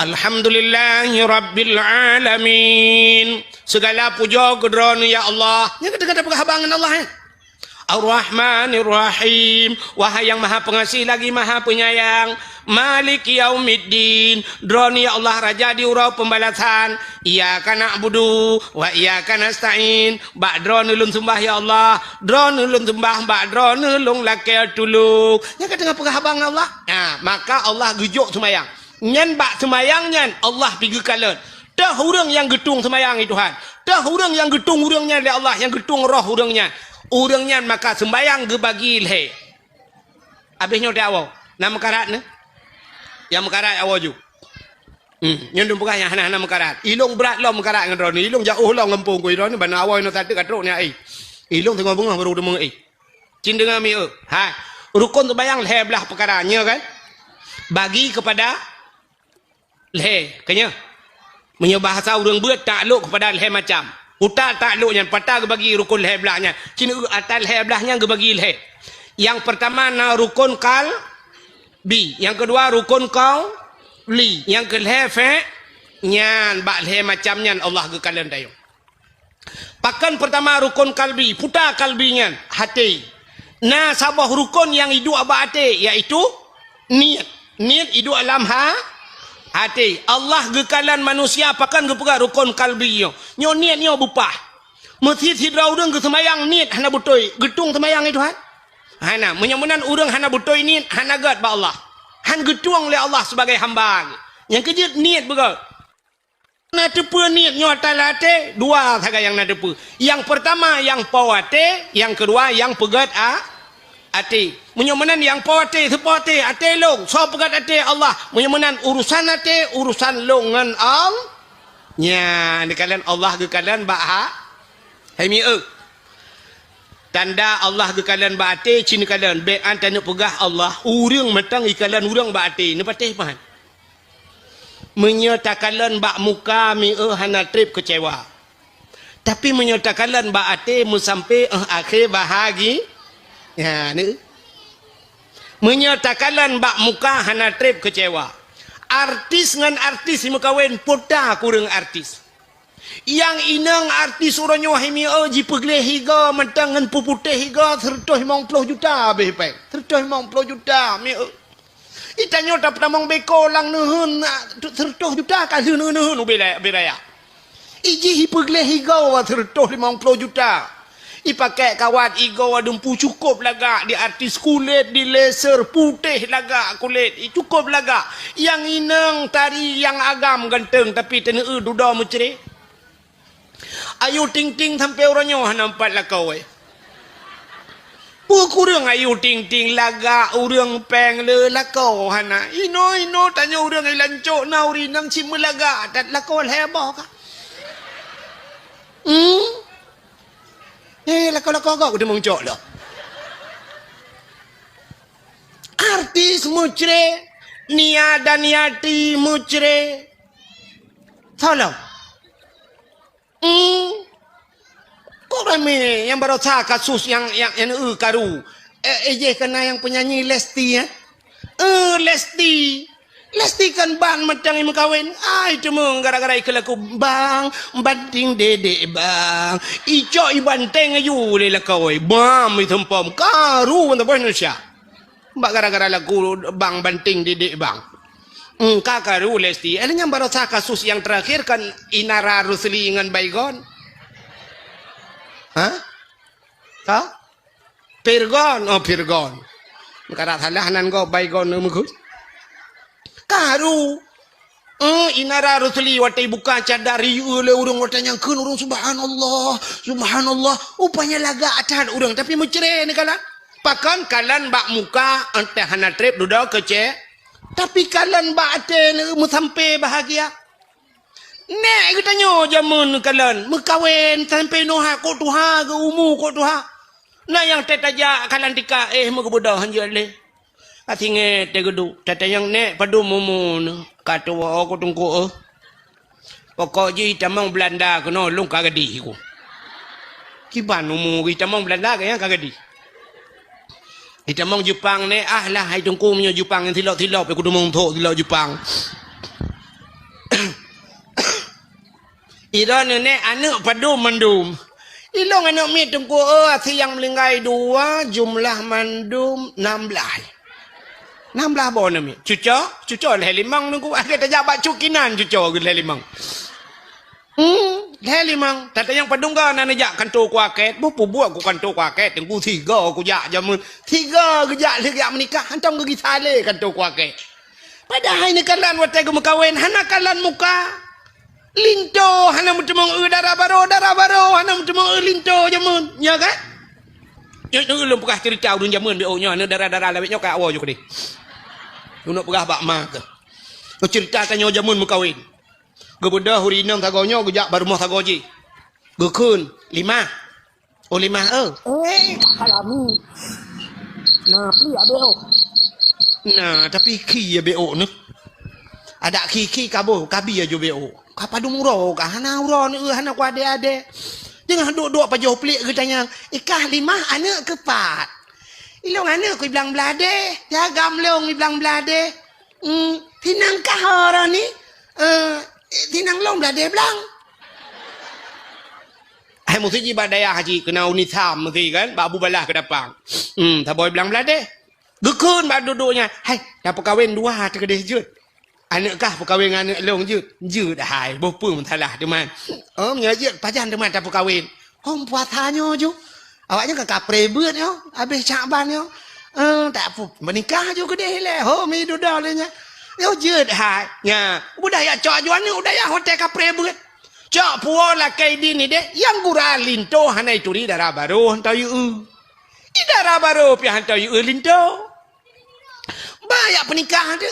Alhamdulillahi Rabbil Alamin. Segala puja kedron ya Allah. Yang kata-kata penghabangan Allah. Ar-Rahmanir Rahim. Wahai yang maha pengasih lagi maha penyayang. Malik Yaumiddin. Dron ya Allah raja di urau pembalasan. iyyaka na'budu wa iyyaka nasta'in. Bak drone ulun sembah ya Allah, drone ulun sembah, bak drone ulun lakai tulung. Yang kata dengan abang Allah. Maka Allah gejuk semayang. Nyan bak semayang nyan Allah pergi kalan. Dah orang yang getung semayang itu Tuhan. Dah orang yang getung orangnya oleh Allah, yang getung roh orangnya. Orangnya maka sembayang ge bagi leh. Habisnya dia awal. Nama karat ne? Yang mekarat awal ju. Nyundum bukan yang hana mekarat. Ilung berat lo mekarat dengan drone. Ilung jauh lo ngempung ku drone bana awal no tadi katrok ni ai. Ilung tengah bunga baru demeng ai. Cin dengan mi ha. Rukun sembayang leh belah perkaranya kan? Bagi kepada leh, kanya. Menyebah bahasa orang buat takluk kepada leh macam. Utak takluknya patah bagi rukun leh belahnya. Cina atas leh belahnya bagi leh. Yang pertama na rukun kalbi, yang kedua rukun qauli, yang keleh fe nyan bak leh macamnya Allah ke kalian dayo. Pakan pertama rukun kalbi, putar kalbinya hati. Nah sabah rukun yang hidup abah hati iaitu niat. Niat hidup alam hati. Allah gekalan manusia pakan gepega rukun kalbi yo. Nyo niat nyo bupah. Mesti sidra urang ke semayang niat hana butoi. Getung semayang itu han. Hana menyamunan urang hana butoi niat hana gat ba Allah. Han getuang le Allah sebagai hamba. Yang kejut niat bega. Na tepu niat nyo talate dua saja yang na tepu. Yang pertama yang pawate, yang kedua yang pegat ate. Menyamunan yang pawate sepate ate long. So pegat ate Allah. Menyamunan urusan ate urusan longan Allah. Nya kalian Allah ke kalian ba hai mi tanda Allah ke kalian ba ate cin kalian be antana pegah Allah urang matang ikalan urang ba ate ne patih pahan. Menyatakan bak muka mi hana trip kecewa. Tapi menyatakan bak ate mu sampai akhir bahagi. Ya ni. Menyatakan bak muka hana trip kecewa. Artis ngan artis si mekawin poda kurang artis. Yang inang artis uranyo himi ji pegleh higa mentangan puputih higa 150 juta behpai. 150 juta mi itanyo tak pernah beko lang nuhun 100 juta kan nuhun beraya. Iji hipegleh higa 150 juta. Ipakai kawat igo dumpu cukup laga di artis kulit di laser putih laga kulit cukup laga. Yang inang tari yang agam ganteng tapi tene duda menceri. Ayu ting-ting sampai orangnya nampak lah kau kurang ayu ting-ting laga urang peng le lakau hana ino tanya urang ilancok na uri nang cima laga dat lakau heboh ka lakau kau udah mengcok lo artis mucre nia dan niati mucre tolong kok ramai yang baru sah kasus yang karu kena yang penyanyi Lesti ya Lesti kan bang macam yang kawin itu mung gara-gara ikut bang banting dedek bang ico ibanteng ayu le kawin bang itu pom karu untuk Indonesia mbak gara-gara lagu bang banting dedek bang kakaru Lesti yang baru sah kasus yang terakhir kan Inara Rusli dengan Baygon. Hah? Kau? Pirgon. Karena salah nan kau Baygon numus. Karu. Inara Rusli watai buka cadari oleh urang watai yang kun urang subhanallah. Upanya laga acan urang tapi mencere ni kalan. Pakan kalan bak muka entah hana trip duduk kece. Tapi kalan bak ate mu sampai bahagia. Nek kita tanya zaman kalian mekawin sampai noha ko tuha ke umu ko tuha. Nah yang tetaja kalian tika megebudah hanja le. Atinge tegedu tata yang nek padu mumu kata wa ko tungku pokok ji tamang Belanda kono lung kagadi ko. Kiban umu kita tamang Belanda ke yang kagadi. Kita mong Jepang ne lah hai tungku punya Jepang yang tilok-tilok pe kudu mong thok tilok Jepang. Iran ni anak padu mandum. Ilong anak mi tungku asi yang melingkai 2 jumlah mandum 16. 16 bon mi. Cucok leh limang nunggu ada tajak bak cukinan cucok leh limang. Heli mang, tata yang padungga na najak kantor kuaket, bu buat aku kantor kuaket, tengku tiga aku jak jamun, tiga gejak legak menikah, hantam gigi sale kantor kuaket. Padahal ini kalan watai ku mekawin, hana kalan muka, linto, hana mutemong darah baru, hana mutemong linto jamun, ya kan? Yo belum pernah cerita udun jamun bio nya, darah lawetnya kayak awal juga deh. Lu nak pernah bak mak ke? Kau cerita tanya jamun mekawin. Gebudah huri inang tagonya gejak baru mah tagoji. Gekun 5. Oh 5 kalami. Nah, pli abeo. Nah, tapi ki ya beo ni. Ada ki kabo, kabi aja beo. Kapadung uro ka hana uro ni hana ku ade. Jangan duk-duk pajoh pelik ke tanya. Ikah 5 anak ke 4. Ilong anak ku bilang belade. Jagam long bilang belade. Tinang kah orang ni? Tinang long belade belang. Mesti jibat daya haji kena unitam mesti kan. Babu balah ke depan. Tak boleh bilang belade. Gekun bak duduknya. Hai, dah perkahwin 2 terkedih jut. Anak kah perkahwin anak long jut? Jut hai, bopo mentalah teman. Menyajak pajan teman tak perkahwin. Puasanya ju. Awaknya kakak prebut yo. Habis cakban yo. Tak apa menikah juga deh le. Mi duduk lenya. Yo jut hai. Ya, budaya cok juan ni budaya hotel kaprebut. Cok puola kai di ni deh. Yang gura linto hanai turi darah baru hantar yu. Di darah baru pi hantar yu linto. Banyak penikah tu.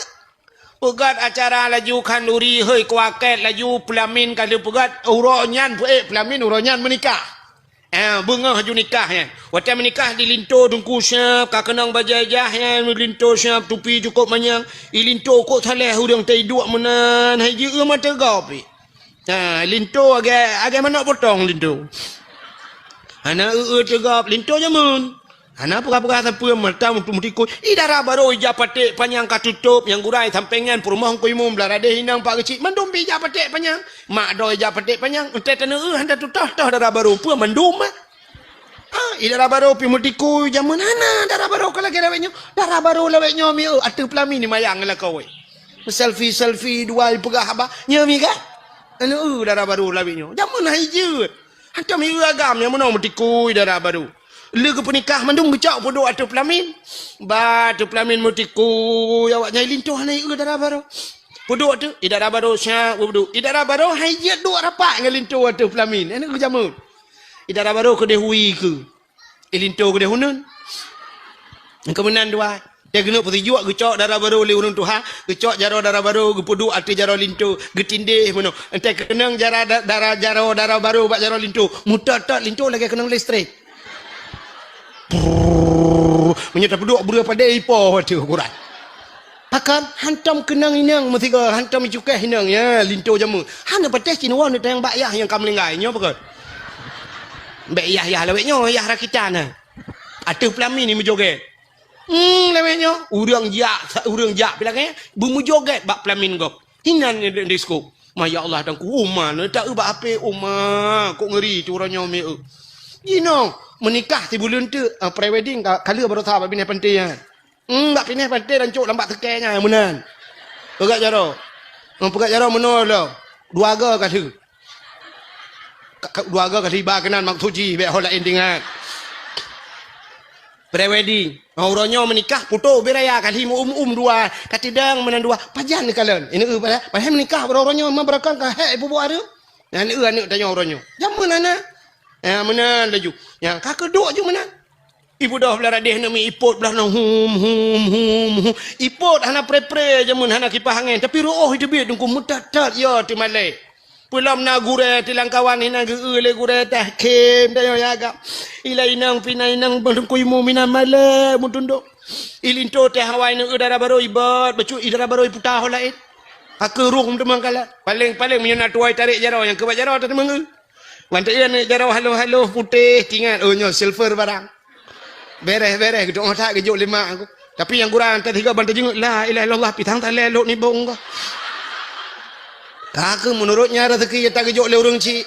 Pegat acara laju kanduri hei kuaket laju pelamin kalau pegat uronyan pelamin uronyan menikah. Bunga haju nikahnya. Waktu menikah di linto dungku siap kakenang bajajah yang linto siap tupi cukup manyang. Linto kok saleh hudang tai dua menan haji mata gapi. Linto agak mana potong linto. Ana tegap linto jamun. Ana pura-pura sampai merta mutu-mutiku. Darah baru ija patik panjang katutup yang gurai sampengan perumah ku imum belarade hinang pak kecil. Mandum ija patik panjang. Mak do ija patik panjang. Ente tena handa tutah darah baru pu mandum. Darah baru pi mutiku jamun ana darah baru kala kira wenyo. Darah baru lawetnya mi atu pelami ni mayang la kowe. Selfie dua pegah apa? Nyami ka? Anu darah baru lawetnya. Jamun haije. Hantam mi agam yang menong mutiku darah baru. Lega penikah mandung gecak bodoh atu pelamin. Batu pelamin mutiku awaknya lintuh naik darah baru. Bodoh tu darah baru syak bodoh. Darah baru haijat duk rapat dengan lintuh atu pelamin. Ana ku jamu. Darah baru ke dehui ke. Lintuh ke dehunun. Kemenan dua. Dia kena putih juak gecak darah baru le urun Tuhan. Gecak jaro darah baru gepuduk atu jaro lintuh getindih mono. Ente kenang darah baru bak jaro lintuh. Mutat lintuh lagi kenang listrik. Menyerap duduk berdua pada ipoh tu Quran. Akan hantam kenang inang mesti ke hantam cukai inang ya linto jamu. Hana pates cinwa ni tayang bakyah yang kam lengai nya pakot. Bakyah lewetnya yah rakitan ah. Atu pelami ni menjoget. Lewetnya urang jak bilang bumu joget bak pelamin gop. Hinan di disko. Ya Allah tangku umah tak ba ape umah kok ngeri tu orangnya me. Menikah ti bulan tu pre-wedding kala baru tahu bini penting bak pineh penting dan cuk lambat tekenya menan. Pegat jaro. Pegat jaro menol lo. Dua ga kata. Dua ga kata ba kenan mak suci be hola endingan. Pre-wedding. Orangnya menikah putu beraya kali dua katidang menan dua pajan ni kalen. Ini pada menikah orangnya memberakan ka he ibu ada. Dan ni tanya orangnya. Jamun ana. Mana laju. Yang kakak duk je mana. Ibu dah belah radih nak mi ipot belah nak hum. Ipot hana pre je mun hana kipas angin. Tapi roh itu biar dungku mutatat ya ti malai. Pulam na gure ti langkawan hina le gure tah kem dah ya agak. Ila inang pinai inang dungku imu mina malai mun tunduk. Ilinto teh hawai nak udara baru ibat bacu udara baru putah lain. Aku ruh temang kala. Paling menyana tuai tarik jarau yang kebat jarau tak temang. Wantai ni jarau halo putih tinggal nyo silver barang. Beres gedung otak gejuk 5 aku. Tapi yang kurang tadi 3 bantai jenguk la ilaha illallah pitang tak lelok ni bong kau. Kakak menurutnya rezeki tak gejuk le urang cik.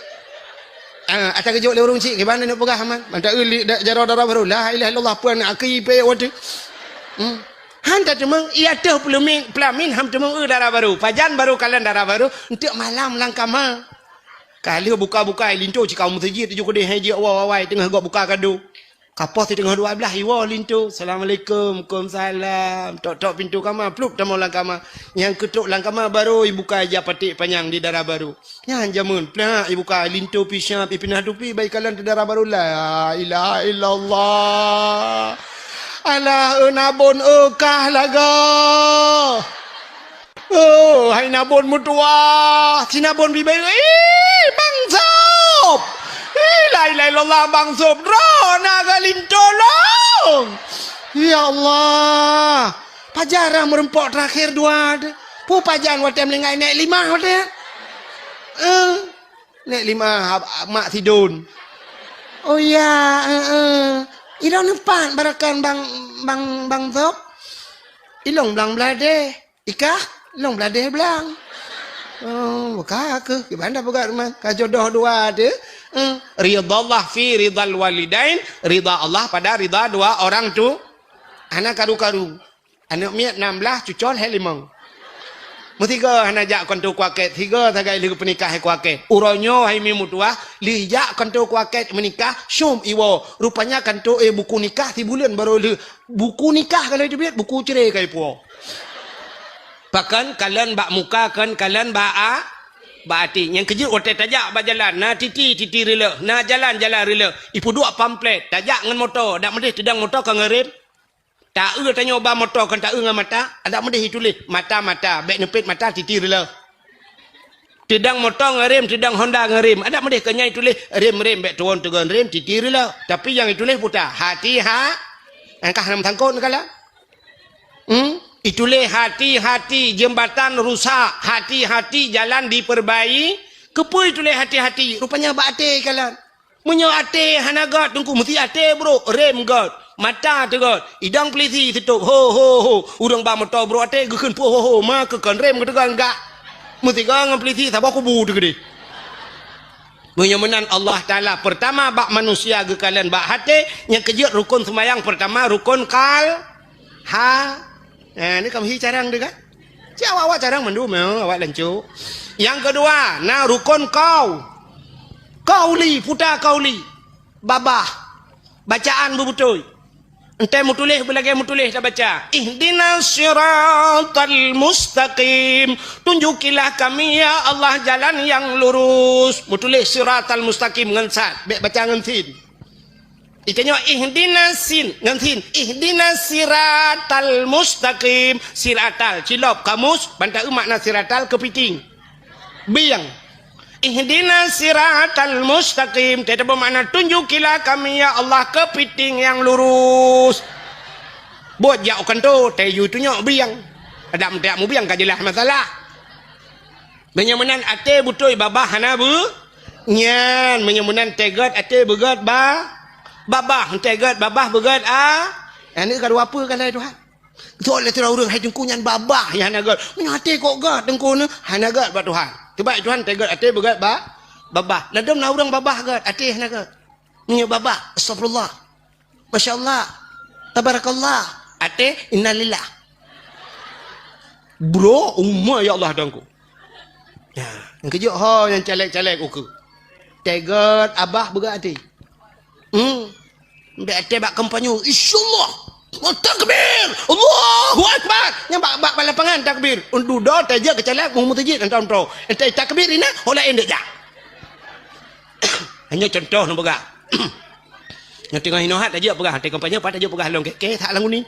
Ata gejuk le urang cik ke mana nak pegah aman. Bantai jarau darah baru la ilaha illallah puan aki pe waktu. Hantar cemang ia teh pelamin ham cemang darah baru. Pajan baru kalian darah baru untuk malam langkama. Kali buka-buka lintu ci kaum masjid tu ko deh haji awal-awal tengah gak buka kado. Kapos di tengah 12 iwa lintu. Assalamualaikum. Waalaikumsalam. Tok-tok pintu kamar plup tamu lang kamar. Yang ketuk lang kamar baru ibu buka aja patik panjang di darah baru. Yang jamun plak ibu buka lintu pisang pindah tupi baik kalian di darah baru la ilaha illallah. Alah nabon ekah laga. Oh, hai nabon mutua. Si nabon bibai. Bang Sob. La ilaha illallah Bang Sob. Rona galin tolong. Ya Allah. Pajarang merempok terakhir dua. Pu pajan watem lengai naik 5 watem. Naik 5 mak tidun. Oh ya, Ilong nempat barakan Bang Sob. Ilong belang belade. Ikah long belade belang. Oh, buka ke gimana buka rumah? Ka jodoh dua ada. Ridha Allah fi ridal walidain, ridha Allah pada ridha dua orang tu. Anak karu-karu. Anak miat 16 cucol he 5. Mutiga hana jak kontu kuaket, 3 tagai li penikah he kuaket. Uronyo hai mi mutua, li jak kontu kuaket menikah, syum iwo. Rupanya kantu buku nikah 3 bulan baru li. Buku nikah kalau itu biar buku cerai kai puo. Bahkan kalian bak muka kan kalian bak hati. Yang kejut otak tajak bak jalan. Na titi rela. Na jalan rela. Ipu dua pamflet. Tajak dengan motor. Tak mendih tidang motor kan ngerim. Tak tanya obah motor kan tak dengan mata. Tak mendih tulis. Mata. Bek nepit mata titi rela. Tidang motor ngerim. Tidang Honda ngerim. Ada mendih kenyai tulis. Rim. Bek turun tegan rim. Titi rela. Tapi yang ditulis putar. Hati. Angkah nam tangkut kala. Itulah hati-hati jembatan rusak, hati-hati jalan diperbaiki. Kepo itulah hati-hati. Rupanya bak ate kalian. Munyo ate hanagat tungku mesti ate bro, rem god, mata tu god, idang peliti tutup. Ho. Urang ba motor bro ate gekeun po ho ma kekan rem ketegan enggak. Mesti gang peliti sabak kubu tu gede. Munyo menan Allah Taala pertama bak manusia ge kalian bak hati, yang kejut rukun sembahyang pertama rukun ini kamu carang juga. Siapa awak carang mendum awak lancu. Yang kedua, rukun kauli putar kauli. Babah. Bacaan betul. Ente mutulis belagi mutulis dah baca. Ihdinas siratal mustaqim. Tunjukilah kami ya Allah jalan yang lurus. Mutulis siratal mustaqim ngan sat. Baca ngan sin. Ikannya ihdinas sin ngantin ihdinas siratal mustaqim siratal cilop kamus bantai makna siratal kepiting biang ihdinas siratal mustaqim tidak bermakna tunjukilah kami ya Allah kepiting yang lurus buat jauhkan tu tayu tu nyok biang ada mu biang kajilah masalah menyemenan ate butoi babah hana bu nyan menyemenan tegat ate begat babah tegat babah begat ini gaduh apa kalau Tuhan tu oleh tu orang hai dengku nyan babah yang hanagat menyate kok gat dengku ne hanagat ba Tuhan tiba Tuhan tegat ate begat babah ladam na orang babah gat ate hanagat nya babah astagfirullah masyaallah tabarakallah ate innalillah bro umma ya Allah dengku ya yang kejut yang calek-calek uku tegat abah begat ate Mbak bak kampanyo insyaallah takbir Allahu akbar nya bak lapangan takbir undu do taja kecelak mu mutajid antam tro ente takbir ina hola endek ja hanya contoh nu bega nya tengah hinohat aja bega te kampanyo pat aja bega long ke tak langu ni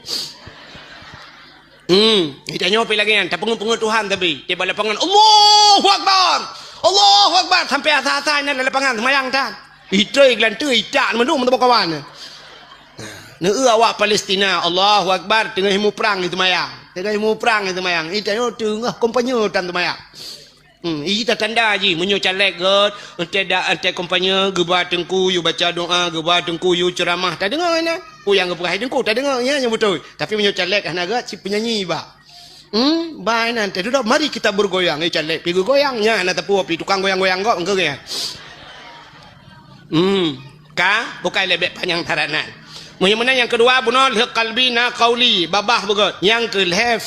ditanya apa lagi kan tapungun Tuhan tapi di lapangan Allahu akbar sampai atas-atas ni lapangan semayang tan itu iklan tu itak mendung mentang kawan awak Palestina Allahu Akbar tengah himu perang itu mayang itu tengah kompanyo tan tu mayang Ita tanda ji menyo calek god ante kompanyo geba tengku you baca doa geba tengku you ceramah tak dengar mana yang geperah tengku tak dengar ya yang betul tapi menyo calek hanaga si penyanyi ba ba nanti duduk mari kita bergoyang calek pi goyangnya ana tepu pi tukang goyang-goyang kok engke ya bukan lebih panjang taranan Muhimnya yang kedua bunol qalbina qauli babah begot yang kelih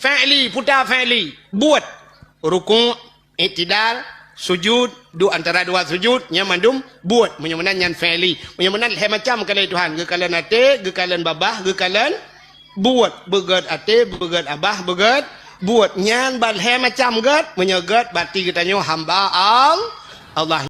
fa'li putar fa'li buat rukuk i'tidal sujud du antara dua sujud nya mandum buat menyemenan nyan feli menyemenan he macam kali Tuhan ge kalian ate ge kalian babah ge kalian buat begat ate begat abah begat buat nyan bal he macam gat menyegat bati kita nyo hamba Allah